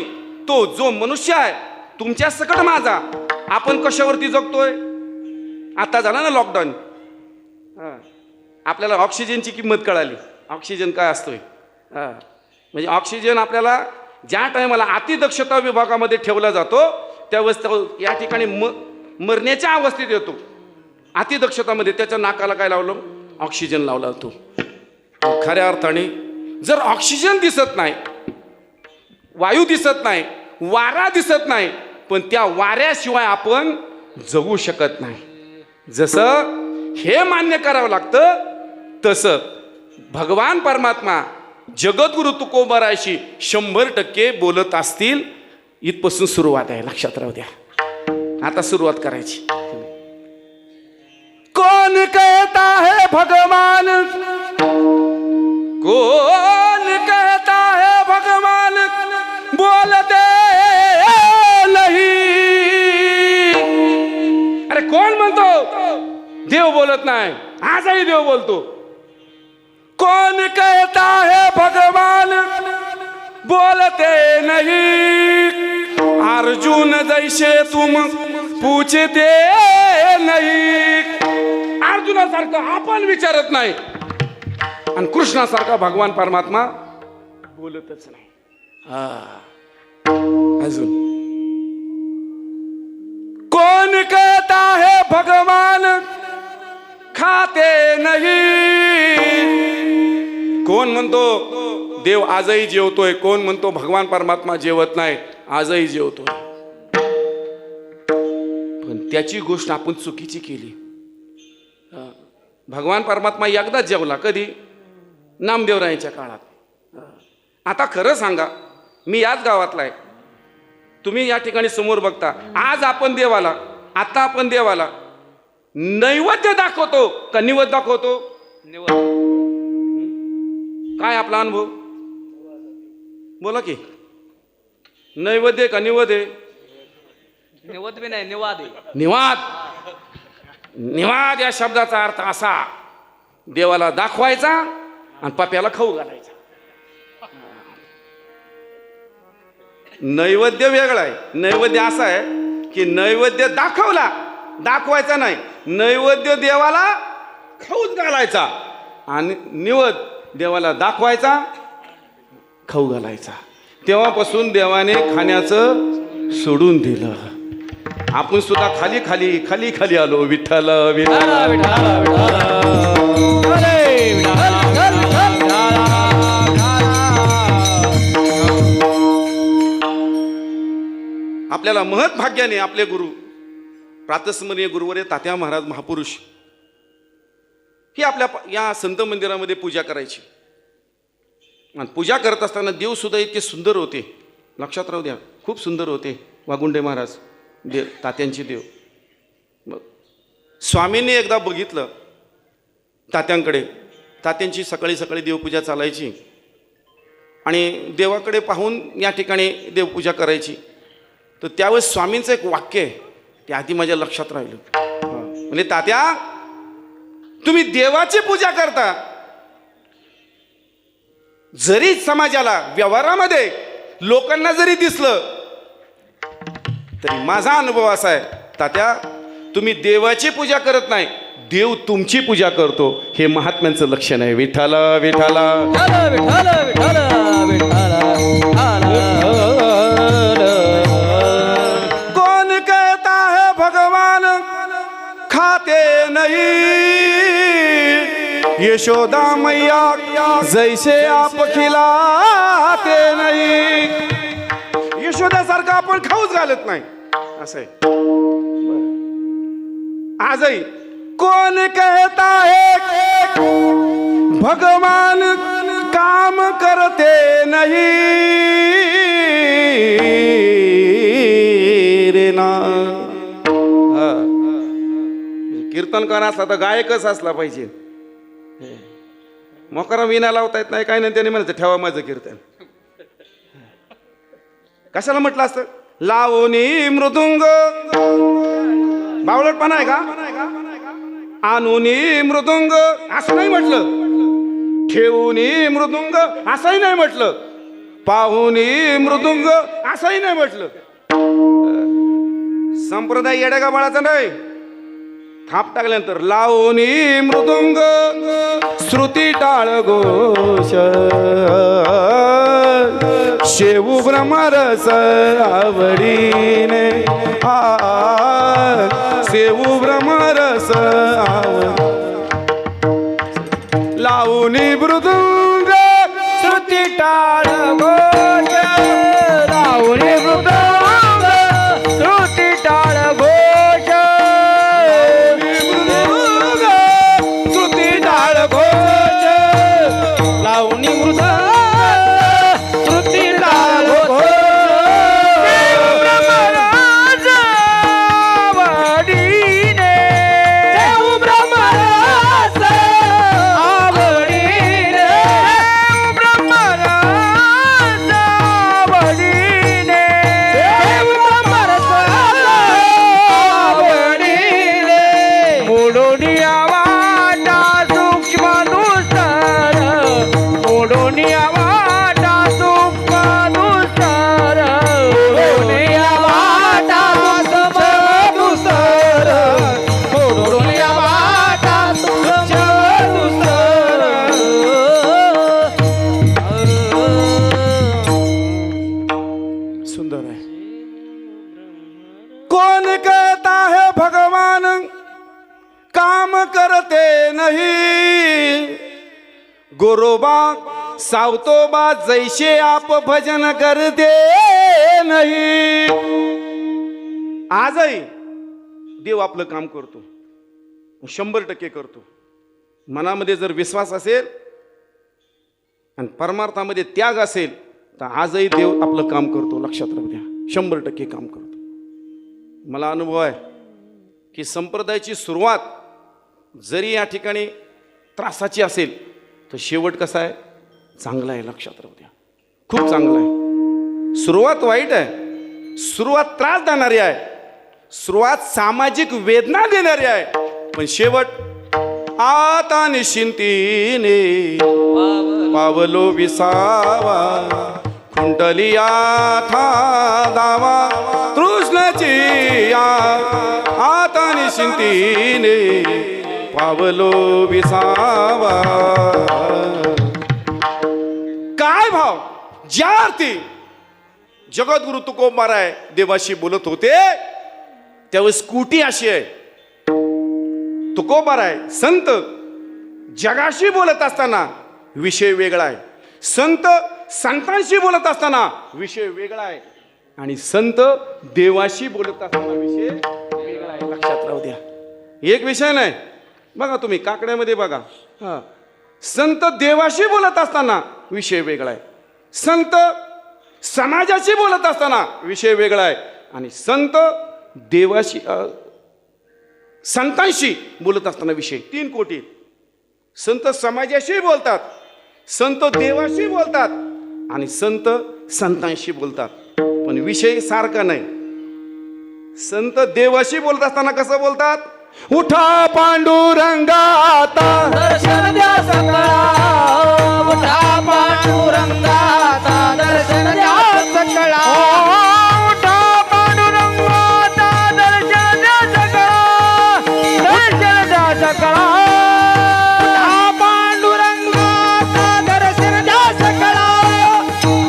तो जो मनुष्य आहे तुमच्या सकट माझा, आपण कशावरती जगतोय? आता झाला ना लॉकडाऊन, आपल्याला ऑक्सिजनची किंमत कळाली. ऑक्सिजन काय असतोय? म्हणजे ऑक्सिजन आपल्याला ज्या टायमाला अतिदक्षता विभागामध्ये ठेवला जातो त्यावेळेस या ठिकाणी मरण्याच्या अवस्थेत येतो. अतिदक्षतामध्ये त्याच्या नाकाला काय लावलं? ऑक्सिजन लावला जातो. खऱ्या अर्थाने जर ऑक्सिजन दिसत नाही, वायू दिसत नाही, वारा दिसत नाही, पण त्या वाऱ्याशिवाय आपण जगू शकत नाही. जसं हे मान्य करावं लागतं, तसं भगवान परमात्मा जगद्गुरु तुकोबारायशी 100% बोलत असतील. इथपासून सुरुवात आहे. लक्षात राहू द्या. आता सुरुवात करायची. कौन कहता है भगवान, कौन कहता है भगवान बोलते नहीं. अरे कोण म्हणतो देव बोलत नाही? आजही देव बोलतो. कौन कहता है भगवान बोलते नहीं. अर्जुन जैसे तुम पूछते नहीं. अर्जुनासारखं आपण विचारत नाही, आणि कृष्णासारखा भगवान परमात्मा बोलतच नाही. अजून कौन कहता है भगवान खाते नहीं. कोण म्हणतो देव आजही जेवतोय? कोण म्हणतो भगवान परमात्मा जेवत नाही? आजही जेवतोय. पण त्याची गोष्ट आपण चुकीची केली. भगवान परमात्मा एकदाच जेवला. कधी? नामदेवरायांच्या काळात. आता खरं सांगा, मी याच गावातला आहे, तुम्ही या ठिकाणी समोर बघता. आज आपण देवाला, आता आपण देवाला नैवेद्य दाखवतो का निवद दाखवतो? काय आपला अनुभव? बोला की. नैवेद्य का निवद आहे? निवद बी नाही, निवाद आहे. निवाद. निवाद या शब्दाचा अर्थ असा, देवाला दाखवायचा आणि पाप्याला खाऊ घालायचा. नैवेद्य वेगळा आहे. नैवेद्य असा आहे की नैवेद्य दाखवला, दाखवायचा नाही. नैवेद्य देवाला खाऊच घालायचा, आणि निवद देवाला दाखवायचा, खाऊ घालायचा. तेव्हापासून देवाने खाण्याचं सोडून दिलं. आपण सुद्धा खाली खाली खाली खाली आलो. विठ्ठल विठ्ठल. आपल्याला महत भाग्याने आपले गुरु प्रातस्मरणीय गुरुवर्य तात्या महाराज महापुरुष ही आपल्या या संत मंदिरामध्ये पूजा करायची. आणि पूजा करत असताना देवसुद्धा इतके सुंदर होते, लक्षात राहू द्या, खूप सुंदर होते वागुंडे महाराज देव, तात्यांचे देव. मग स्वामींनी एकदा बघितलं तात्यांकडे. तात्यांची सकाळी सकाळी देवपूजा चालायची आणि देवाकडे पाहून या ठिकाणी देवपूजा करायची. तर त्यावेळेस स्वामींचं एक वाक्य आहे, ते आधी माझ्या लक्षात राहिलं. म्हणजे तात्या, तुम्ही देवाची पूजा करता, जरी समाजाला व्यवहारामध्ये लोकांना जरी दिसलं तरी माझा अनुभव असा आहे तात्या, तुम्ही देवाची पूजा करत नाही, देव तुमची पूजा करतो. हे महात्म्यांचं लक्षण आहे. विठ्ठल विठ्ठल विठ्ठल विठ्ठल विठ्ठल कौन कहता है भगवान खाते नहीं, यशोदा मैया जैसे आप खिलाते नहीं. यशोदासारखं आपण खाऊच घालत नाही असं आहे. आजही कौन कहता है भगवान काम करते नहीं रे ना. कीर्तनकार असला तर गायकच असला पाहिजे. मोकारा विना लावता येत नाही काय नाही, त्याने म्हणायचं ठेवा माझं कीर्तन. कशाला म्हटलं असतं लावणी मृदुंग, बावळटपणा आहे का? आणूनी मृदुंग असं नाही म्हटलं, ठेवूनी मृदुंग असंही नाही म्हटलं, पाहुनी मृदुंग असंही नाही म्हटलं. संप्रदाय येड्या का बाळाचा नाही. थाप टाकल्यानंतर लावणी मृदुंग श्रुती टाळ घोष, शेवू ब्रह्मरस आवडीने, शेवू ब्रह्मरस लावणी मृदुंग श्रुती टाळ घोष, लावणी मृदुंग श्रुती टाळ घोष, श्रुती टाळ घोष, लावणी मृदुंग श्रुती टाळ घोष, गोरोबा सावतोबा जैसे आप भजन करते नाही. आजही देव आपलं काम करतो, 100% करतो. मनामध्ये जर विश्वास असेल आणि परमार्थामध्ये त्याग असेल तर आजही देव आपलं काम करतो. लक्षात राहू द्या, 100% काम करतो. मला अनुभव आहे की संप्रदायाची सुरुवात जरी या ठिकाणी त्रासाची असेल तर शेवट कसा आहे, चांगला आहे. लक्षात राहू द्या, खूप चांगला आहे. सुरुवात वाईट आहे, सुरुवात त्रास देणारी आहे, सुरुवात सामाजिक वेदना देणारी आहे, पण शेवट आता निश्चिंतीने पावलो विसावा, खुंटलिया था दावा तृष्णाची आता निश्चिंतीने पावलो विसावा. काय भाव, ज्या अर्थी जगद्गुरु तुकोबा राय देवाशी बोलत होते त्यावेळेस स्कूटी अशी आहे. तुकोबा राय संत जगाशी बोलत असताना विषय वेगळा आहे, संत संतांशी बोलत असताना विषय वेगळा आहे, आणि संत देवाशी बोलत असताना विषय वेगळा आहे. लक्षात राहू द्या, एक विषय नाही, बघा तुम्ही काकड्यामध्ये बघा. हां, संत देवाशी बोलत असताना विषय वेगळा आहे, संत समाजाशी बोलत असताना विषय वेगळा आहे, आणि संत देवाशी संतांशी बोलत असताना विषय 3 कोटी. संत समाजाशी बोलतात, संत देवाशी बोलतात, आणि संत संतांशी बोलतात, पण विषय सारखा नाही. संत देवाशी बोलत असताना कसं बोलतात? उठा पांडुरंगा आता दर्शन द्या सकळा, उठा पांडुरंगा आता दर्शन द्या सकळा. उठा पांडुरंगा आता दर्शन द्या सकळा, दर्शन द्या सकळा. उठा पांडुरंगा आता दर्शन द्या सकळा,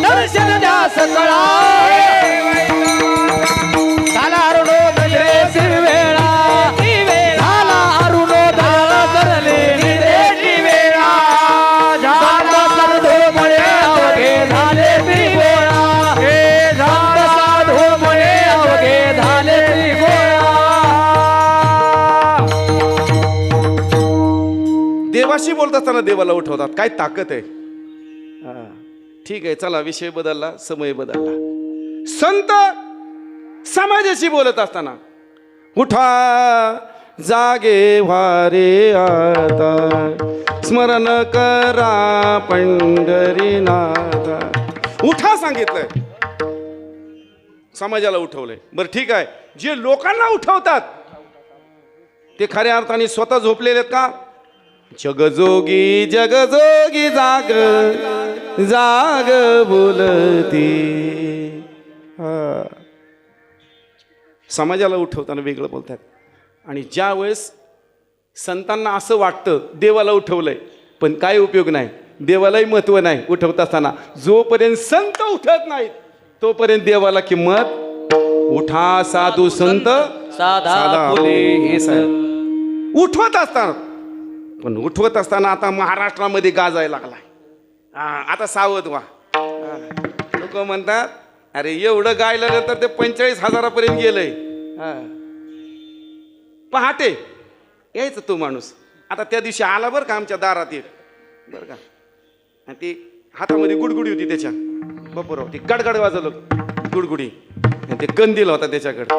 दर्शन द्या सकळा. झाला अरुणोदय वेळा, झाला अरुणोदय धरले निद्रेची वेळा. झाला साधूमुळे अवघे झाले त्रिगोळा, हे झाला साधूमुळे अवघे झाले त्रिगोळा. देवाशी बोलत असताना देवाला उठवतात. काय ताकद आहे. हां, ठीक आहे, चला विषय बदलला, समय बदलला. संत समाजाशी बोलत असताना उठा जागे व्हारे आता, स्मरण करा पंढरीनाथा. उठा सांगितलंय, समाजाला उठवलंय. बरं ठीक आहे, जे लोकांना उठवतात ते खऱ्या अर्थाने स्वतः झोपलेले आहेत का? जगजोगी जगजोगी जाग जाग बोलती. हा, समाजाला उठवताना वेगळं बोलतात. आणि ज्या वेळेस संतांना असं वाटतं देवाला उठवलंय, पण काय उपयोग नाही, देवालाही महत्त्व नाही उठवत असताना. जोपर्यंत संत उठत नाहीत तोपर्यंत देवाला किंमत. उठा साधू संत साधा फुले हे साहेब उठवत असताना, पण उठवत असताना आता महाराष्ट्रामध्ये गाजायला लागलाय. आता सावध व्हा. लोक म्हणतात अरे एवढं गायल्यानंतर ते 45,000 गेलंय. पहाटे यायचं तो माणूस. आता त्या दिवशी आला बरं का आमच्या दारात एक, बरं का, आणि ती हातामध्ये गुडगुडी होती त्याच्या, बरोबर ती गडगड वाजवलं गुडगुडी, आणि ते कंदील होता त्याच्याकडे.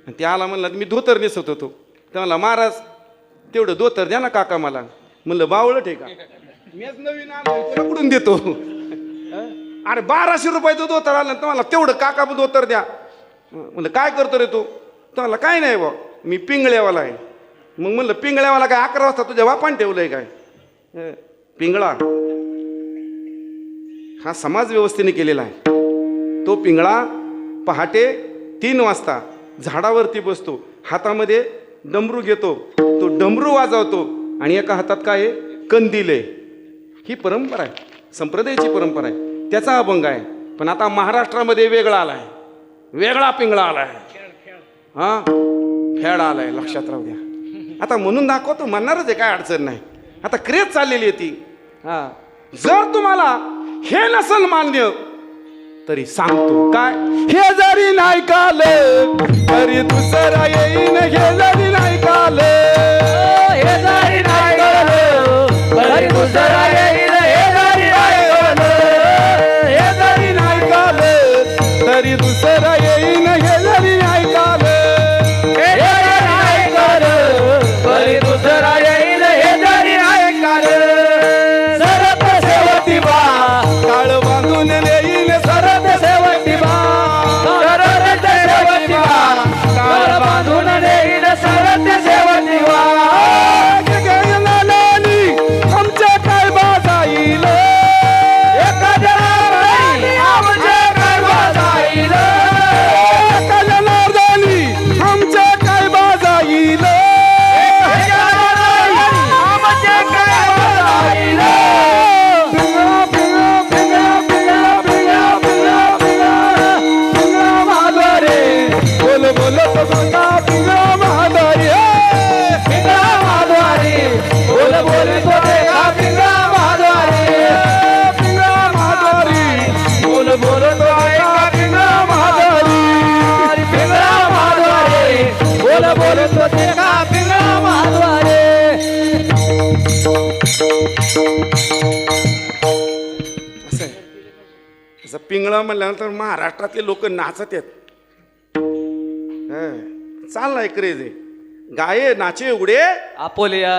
आणि ते आला म्हणला मी धोतर नेसत होतो, तर म्हणला महाराज तेवढं धोतर द्या ना काका मला. म्हणलं बावळट आहे का, मीच नवीन आलो तुला कुठून देतो. अरे 1200 रुपयाचं धोतर आलं तर मला तेवढं काका धोतर द्या. म्हणलं काय करतो रे तू? तर म्हणला काय नाही बा मी पिंगळ्यावाला आहे. मग म्हणलं पिंगळ्यावाला काय 11 वाजता तुझ्या बापान ठेवलंय काय? पिंगळा हा समाज व्यवस्थेने केलेला आहे. तो पिंगळा पहाटे 3 वाजता झाडावरती बसतो, हातामध्ये डमरू घेतो, तो डमरू वाजवतो, आणि एका हातात काय आहे? कंदील आहे. ही परंपरा आहे, संप्रदायाची परंपरा आहे, त्याचा अभंग आहे. पण आता महाराष्ट्रामध्ये वेगळा आलाय, वेगळा पिंगळा आलाय. हा, फॅड आलाय, लक्षात राहू द्या. आता म्हणून दाखवतो, म्हणणारच आहे, काय अडचण नाही. आता क्रेज चाललेली आहे ती. हा, जर तुम्हाला हे नसल मान्य तरी सांगतो काय, हे जरी नाही काल तरी दुसरा येईन. हे जरी नाही काल, हे जरी नाही कळलं तरी दुसरा येईल. हे जरी नाही कळलं, हे जरी नाही काल तरी दुसरा येईन. हे जरी नाही काल, हे जरी नाही कळलं तरी दुसरा येईल. हे जरी नाही कळलं, सरत सेवती बा काळ बांधून येईन. सरत सेवती बा, सरत सेवती बा, काळ बांधून येईल. सरत सेवती बा, आमच्या काय बाजाईल, एका जनार्दनी आमचे काय वाजाईल. एका जनार्दनी आमच्या काय बाजाईल. एका जनार्दनी आमचे काय वाजाईल. पिंगळा पिंगळा पिंगळा पिंगळा पिंगळा पिंगळा पिंगळा महाद्वारे बोल बोल तो सांगा पिंगळा महाद्वारे. पिंगळा महाद्वारी बोल बोल तो देखा. पिंगळा महाद्वारी, पिंगळा महाद्वारी बोल बोल तो देखा. पिंगळा महाद्वारी, पिंगळा महाद्वारी बोल बोल तो देखा. पिंगळा महाद्वारी. पिंगळा म्हणल्यानंतर महाराष्ट्रातले लोक नाचत आहेत. चाललाय क्रेज आहे. गाये नाचे उघडे आपोलिया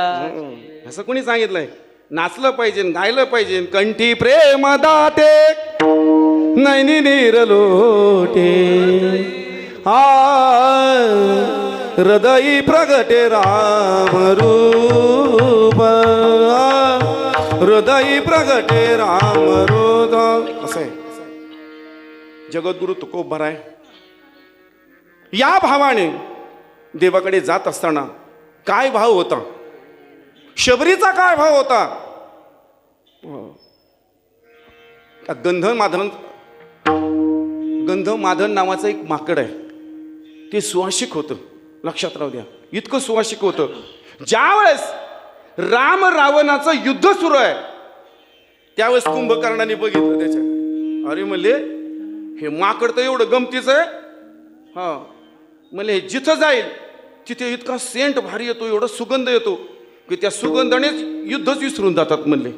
असं कोणी सांगितलंय? नाचलं पाहिजे, गायलं पाहिजे. कंठी प्रेम दाते नैनी नीर लोटे हृदयी प्रगटे राम रूप हृदयी प्रगटे राम रूप. असं आहे. जगद्गुरु तुकोबराय या भावाने देवाकडे जात असताना काय भाव होता? शबरीचा काय भाव होता? गंधमादन नावाचं एक माकड आहे. ते सुवासिक होतं. लक्षात राहू द्या, इतकं सुवासिक होतं. ज्यावेळेस राम रावणाचं युद्ध सुरू आहे त्यावेळेस कुंभकर्णाने बघितलं त्याच्या. अरे म्हणले हे माकड तर एवढं गमतीचं आहे. हा म्हणले जिथं जाईल तिथे इतका सेंट भारी येतो, एवढा सुगंध येतो की त्या सुगंधानेच युद्धच विसरून जातात म्हणले.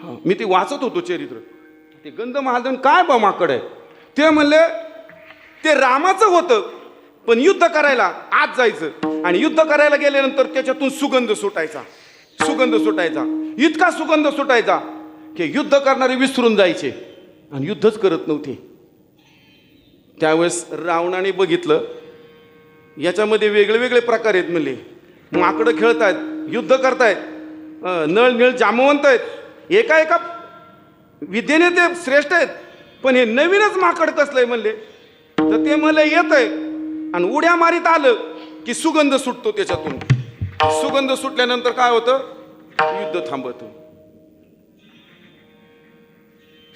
हा मी ते वाचत होतो चरित्र. ते गंधमादन काय बा माकड आहे? ते म्हणले ते रामाचं होतं, पण युद्ध करायला आत जायचं आणि युद्ध करायला गेल्यानंतर त्याच्यातून सुगंध सुटायचा. इतका सुगंध सुटायचा की युद्ध करणारे विसरून जायचे आणि युद्धच करत नव्हते. त्यावेळेस रावणाने बघितलं याच्यामध्ये वेगळे वेगळे प्रकार आहेत. म्हणले माकडं खेळतायत, युद्ध करतायत, नळ निळ जामवंत आहेत, एका एका विद्येने ते श्रेष्ठ आहेत, पण हे नवीनच माकड कसलंय म्हणले. तर ते मला येत आहे आणि उड्या मारीत आलं की सुगंध सुटतो त्याच्यातून. सुगंध सुटल्यानंतर काय होतं? युद्ध थांबतं.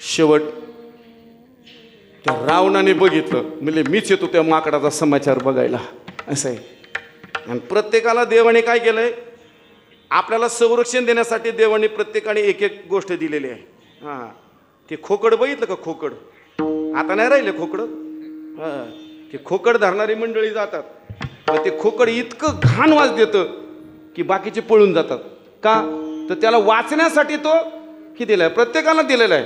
शेवट त्या रावणाने बघितलं, म्हणजे मीच येतो त्या माकडाचा समाचार बघायला. असं आहे. आणि प्रत्येकाला देवाने काय केलंय? आपल्याला संरक्षण देण्यासाठी देवाने प्रत्येकाने एक एक गोष्ट दिलेली आहे. हां ते खोकड बघितलं का? खोकड आता नाही राहिले खोकड. हां ते खोकड धरणारी मंडळी जातात, पण ते खोकड इतकं घाण वास देतं की बाकीचे पळून जातात. का? तर त्याला वाचण्यासाठी तो हे दिलाय, प्रत्येकाला दिलेला आहे.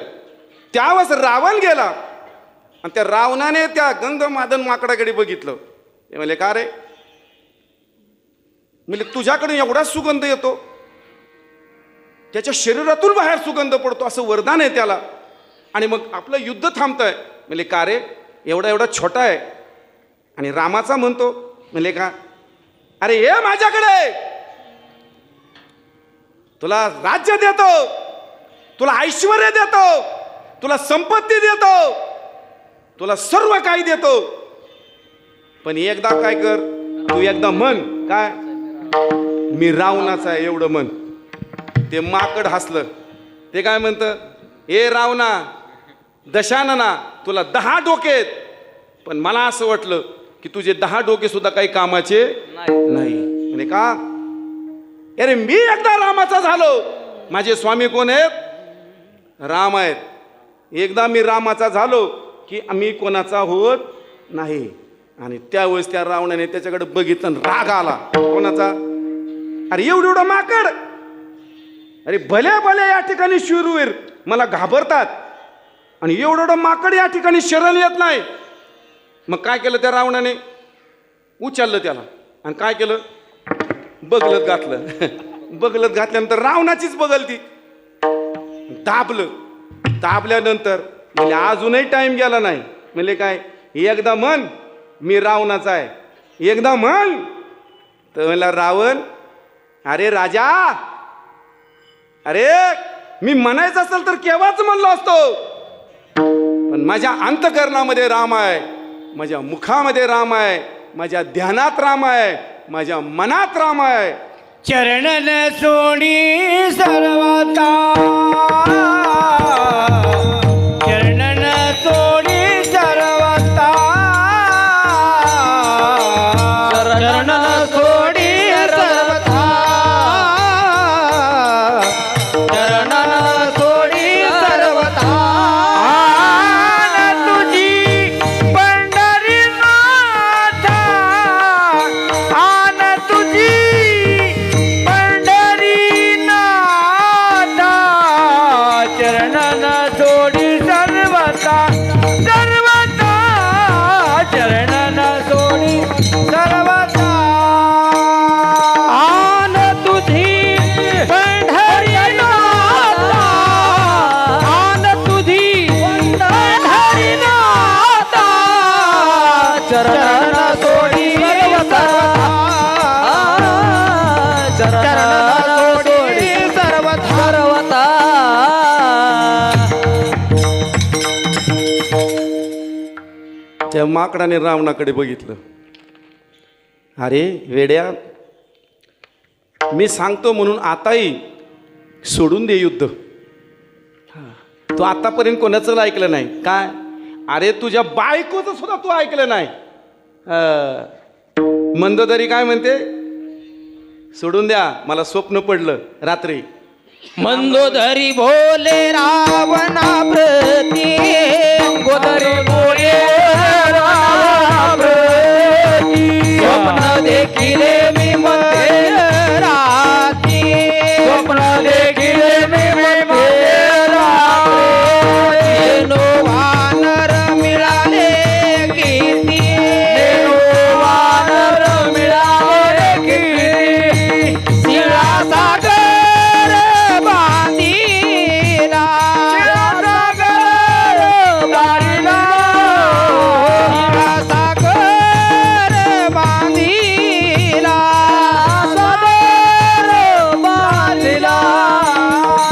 त्यावेळेस रावण गेला आणि त्या रावणाने त्या गंधमादन माकडाकडे बघितलं. ते म्हणले का रे? म्हणजे तुझ्याकडे एवढा सुगंध येतो, त्याच्या शरीरातून बाहेर सुगंध पडतो, असं वरदान आहे त्याला, आणि मग आपलं युद्ध थांबतंय. म्हणजे का रे? एवढा एवढा छोटा आहे आणि रामाचा म्हणतो. म्हणजे का? अरे ये माझ्याकडे, तुला राज्य देतो, तुला ऐश्वर्य देतो, तुला संपत्ती देतो, तुला सर्व काही देतो, पण एकदा काय कर, तू एकदा म्हण काय, मी रावणाचा आहे एवढं म्हण. ते माकड हसलं. ते काय म्हणतं? ए रावणा, दशानना, तुला 10 डोके आहेत, पण मला असं वाटलं की तुझे 10 डोके सुद्धा काही कामाचे नाही. म्हणजे का? अरे मी एकदा रामाचा झालो. माझे स्वामी कोण आहेत? राम आहेत. एकदा मी रामाचा झालो की आम्ही कोणाचा होत नाही. आणि त्यावेळेस त्या रावणाने त्याच्याकडे बघितलं, राग आला. कोणाचा? अरे एवढं माकड, अरे भले भले या ठिकाणी शूरवीर मला घाबरतात आणि एवढं माकड या ठिकाणी शरण येत नाही. मग काय केलं त्या रावणाने? उचललं त्याला आणि काय केलं? बगलत घातलं. बगलत घातल्यानंतर रावणाचीच बगल ती दाबलं. दाबल्यानंतर म्हणजे अजूनही टाइम गेला नाही. म्हणजे काय? एकदा म्हण मी रावणाचा आहे, एकदा म्हण. तर म्हणला रावण, अरे राजा, अरे मी म्हणायचं असेल तर केव्हाच म्हणलो असतो, पण माझ्या अंतकरणामध्ये राम आहे, माझ्या मुखामध्ये राम आहे, माझ्या ध्यानात राम आहे, माझ्या मनात राम आहे. चरणन सोडी सर्वता, चरणन सोडी सर्वता, चरणन सोडी सर्वता, चरणन सोडी सर्वता. आन तुझी पंढरीनाथ, आन तुझी पंढरीनाथ, चरणन सोडी सर्वता, त्या माकडाने रावणाकडे बघितलं. अरे वेड्या, मी सांगतो म्हणून आताही सोडून दे युद्ध. तू आतापर्यंत कोणाचं ऐकलं नाही काय? अरे तुझ्या बायकोचं सुद्धा तू ऐकलं नाही. मंदोदरी काय म्हणते? सोडून द्या, मला स्वप्न पडलं रात्री. मंदोदरी बोले रावणा प्रती, मंदोदरी बोले रावणा प्रती, स्वप्न देखिले मी मध्यरात्री, स्वप्न देखिले मी मध्यरात्री, नो वानर मिळाले किती, नो वानर मिळाले किती, शिळा सागर बांधिला, शिळा सागर बांधिला, शिळा सागर बांधिला, सागर बांधिला,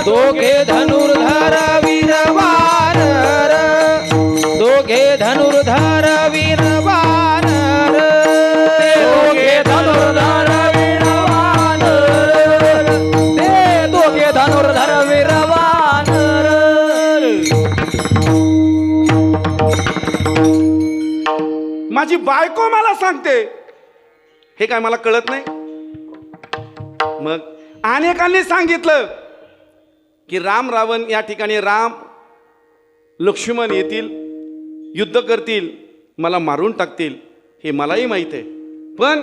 दोघे धनुर्धर वीर वानर, दोघे धनुर्धर वीर वानर, दोघे धनुर्धर वीर वानर, ते दोघे धनुर्धर वीर वानर. माझी बायको मला सांगते, हे काय मला कळत नाही? मग अनेकांनी सांगितलं की राम रावण या ठिकाणी, राम लक्ष्मण येतील, युद्ध करतील, मला मारून टाकतील, हे मलाही माहीत आहे. पण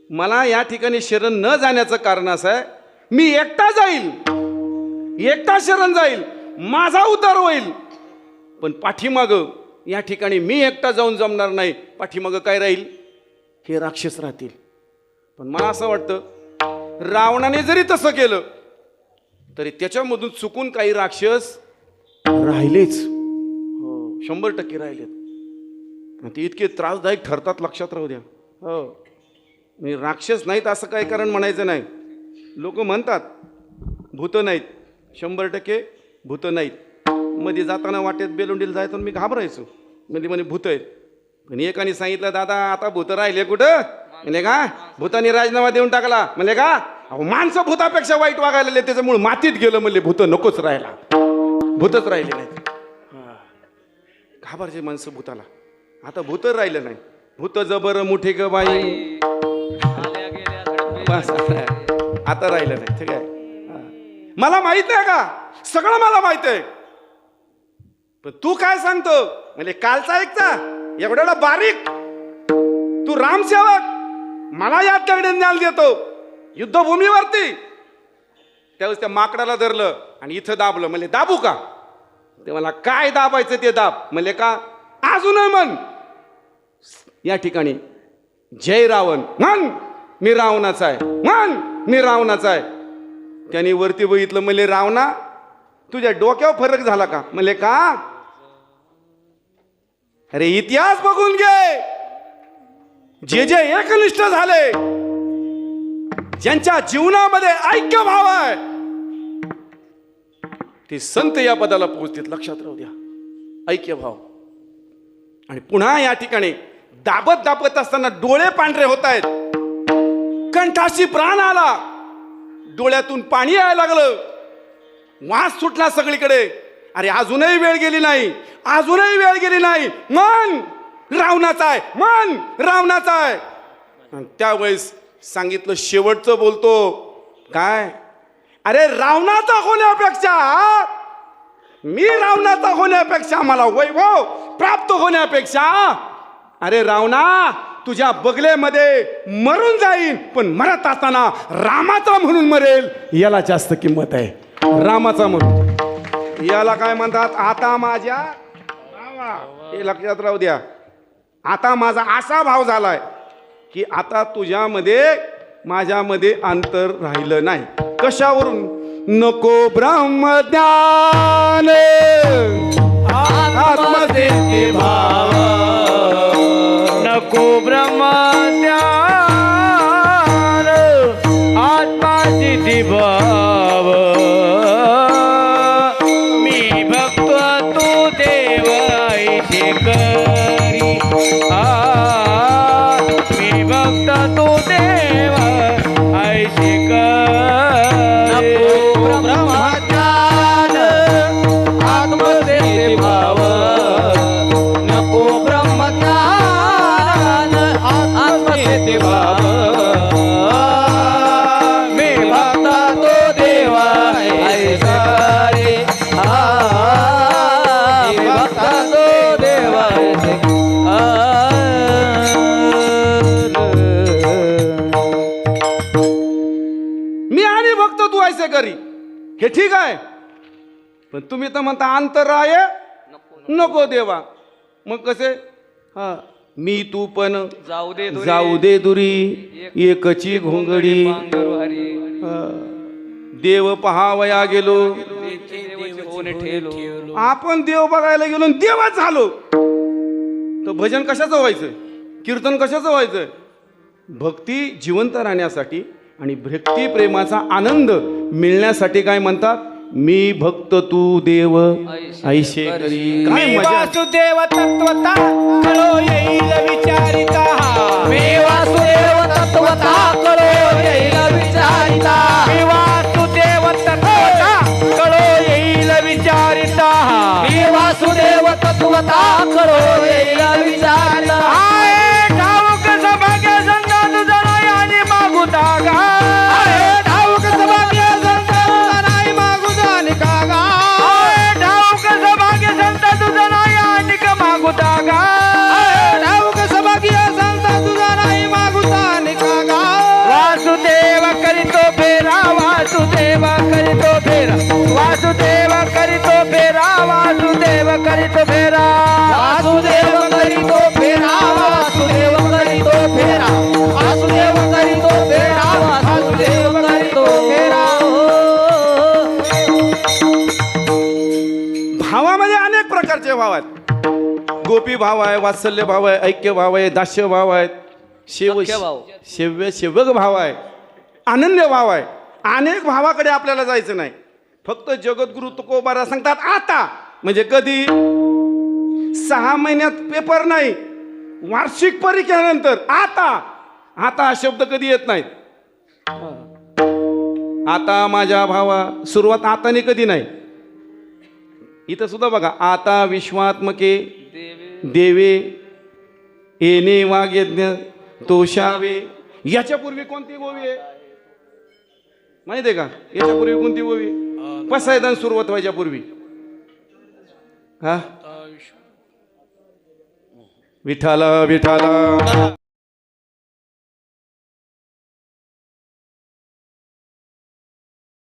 मला या ठिकाणी शरण न जाण्याचं कारण असं आहे, मी एकटा जाईल, एकटा शरण जाईल, माझा उद्धार होईल. पण पाठीमागं या ठिकाणी मी एकटा जाऊन जमणार नाही. पाठीमागं काय राहील? हे राक्षस राहतील. पण मला असं वाटतं, रावणाने जरी तसं केलं तरी त्याच्यामधून चुकून काही राक्षस राहिलेच. हो, 100% राहिलेत. ते इतके त्रासदायक ठरतात, लक्षात राहू द्या. हो, मी राक्षस नाहीत असं काही कारण म्हणायचं नाही. लोक म्हणतात भूतं नाहीत, 100% भूतं नाहीत. मध्ये जाताना वाटेत बेलुंडीला जायचं मी घाबरायचो, मध्ये म्हणे भूत आहेत. पण एकाने सांगितलं, दादा आता भूतं राहिले कुठं? म्हणजे का भूतानी राजीनामा देऊन टाकला. म्हणजे का अहो, माणसं भूतापेक्षा वाईट वागायला लागले, त्याच्यामुळे मातीत गेलं. म्हणले भूतं नकोच राहायला, भूतच राहिले नाहीत. घाबरचे माणसं भूताला. आता भूत राहिलं नाही. भूत जबर मुठे ग बाई, बस आता राहिलं नाही. ठीक आहे, मला माहित आहे का, सगळं मला माहित आहे. पण तू काय सांगतो? म्हणजे कालचा ऐकता एवढा बारीक तू रामसेवक, मला यात दगडे ज्ञान देतो युद्धभूमीवरती. त्यावेळेस त्या माकडाला धरलं आणि इथं दाबलं. म्हणले दाबू का? ते मला काय दाबायचं ते दाब. म्हणले का? अजूनही म्हण या ठिकाणी जय रावण म्हण, मी रावणाचा आहे, म्हण मी रावणाचा आहे. त्याने वरती बघितलं. म्हणले रावणा, तुझ्या डोक्यावर फरक झाला का? म्हणले का? अरे इतिहास बघून घे. जे जे एकनिष्ठ झाले, ज्यांच्या जीवनामध्ये ऐक्य भाव आहे, ते संत या पदाला पोहोचतील. लक्षात राहू द्या, ऐक्य भाव. आणि पुन्हा या ठिकाणी दाबत दाबत असताना डोळे पांढरे होत आहेत, कंठाशी प्राण आला, डोळ्यातून पाणी यायला लागलं, वास सुटला सगळीकडे. अरे अजूनही वेळ गेली नाही, अजूनही वेळ गेली नाही. मन रावणाचा आहे, मन रावणाचा आहे. आणि त्यावेळेस सांगितलं, शेवटचं बोलतो काय? अरे रावणाचा होण्यापेक्षा, मी रावणाचा होण्यापेक्षा, मला वैभव प्राप्त होण्यापेक्षा, अरे रावणा तुझ्या बगलेमध्ये मरून जाईन, पण मरत असताना रामाचा म्हणून मरेल, याला जास्त किंमत आहे. रामाचा म्हणून. याला काय म्हणतात? आता माझ्या भावा, हे लक्षात राहू द्या. आता माझा असा भाव झालाय की आता तुझ्यामध्ये माझ्यामध्ये अंतर राहिलं नाही. कशावरून? नको ब्रह्मज्ञान आत्मसिद्धी भाव, नको ब्रह्मज्ञान आत्मसिद्धी भाव, मी भक्त तू देव ऐसे कर. करी, हे ठीक आहे. पण तुम्ही तर म्हणता अंतराय नको देवा. मग कसे? हा, मी तू पण जाऊ दे दुरी, एकची घोंगडी. देव पहावया गेलो, आपण देव बघायला गेलो आणि देवच झालो. तर भजन कशाचं व्हायचं, कीर्तन कशाचं व्हायचं? भक्ती जिवंत राहण्यासाठी आणि भक्ती प्रेमाचा आनंद मिळण्यासाठी काय म्हणतात? मी भक्त तू देव ऐशे करी. काय मी मजा! वासुदेव तत्वता कळो येईल विचारिता. मी वासुदेव तत्वता कळो येईल विचारिता. मी वासुदेव तत्वता कळो येईल विचारिता. मी वासुदेव तत्वता कळो येईल विचारिता. आये ठाऊक सभाग्य संत तुझा नाही आणि मागू दागा. आये ठाऊक सभाग्य संत तुझा नाही मागू दानिका गा. आये ठाऊक सभाग्य संत तुझा नाही आणि मागू दागा. आये ठाऊक सभाग्य संत तुझा नाही मागू दानिका गा. वासुदेव करीतो फेरा, वासुदेव करीतो फेरा, वासुदेव करीतो फेरा, वासुदेव करीतो फेरा, वासुदेव करीतो फेरा, वासुदेव करीतो फेरा, वासुदेव करीतो फेरा, वासुदेव करीतो फेरा. भावामध्ये अनेक प्रकारचे भाव आहेत. गोपी भाव आहे, वात्सल्य भाव आहे, ऐक्य भाव आहे, दास्य भाव आहेत, सेव्यक भाव आहे, अनन्य भाव आहे. अनेक भावाकडे आपल्याला जायचं नाही. फक्त जगद्गुरु तुकोबारा सांगतात आता, म्हणजे कधी? 6 महिन्यात पेपर नाही, वार्षिक परीक्षेनंतर आता. आता हा शब्द कधी येत नाहीत. आता माझ्या भावा, सुरुवात आताने कधी नाही. इथं सुद्धा बघा, आता विश्वात्मके देवे येणे वाग्यज्ञ तोषावे. याच्यापूर्वी कोणती गोवी आहे माहिती आहे का? याच्यापूर्वी कोणती गोवी? पसायदान सुरुवात व्हायच्या पूर्वी. हा, विठाला विठाला.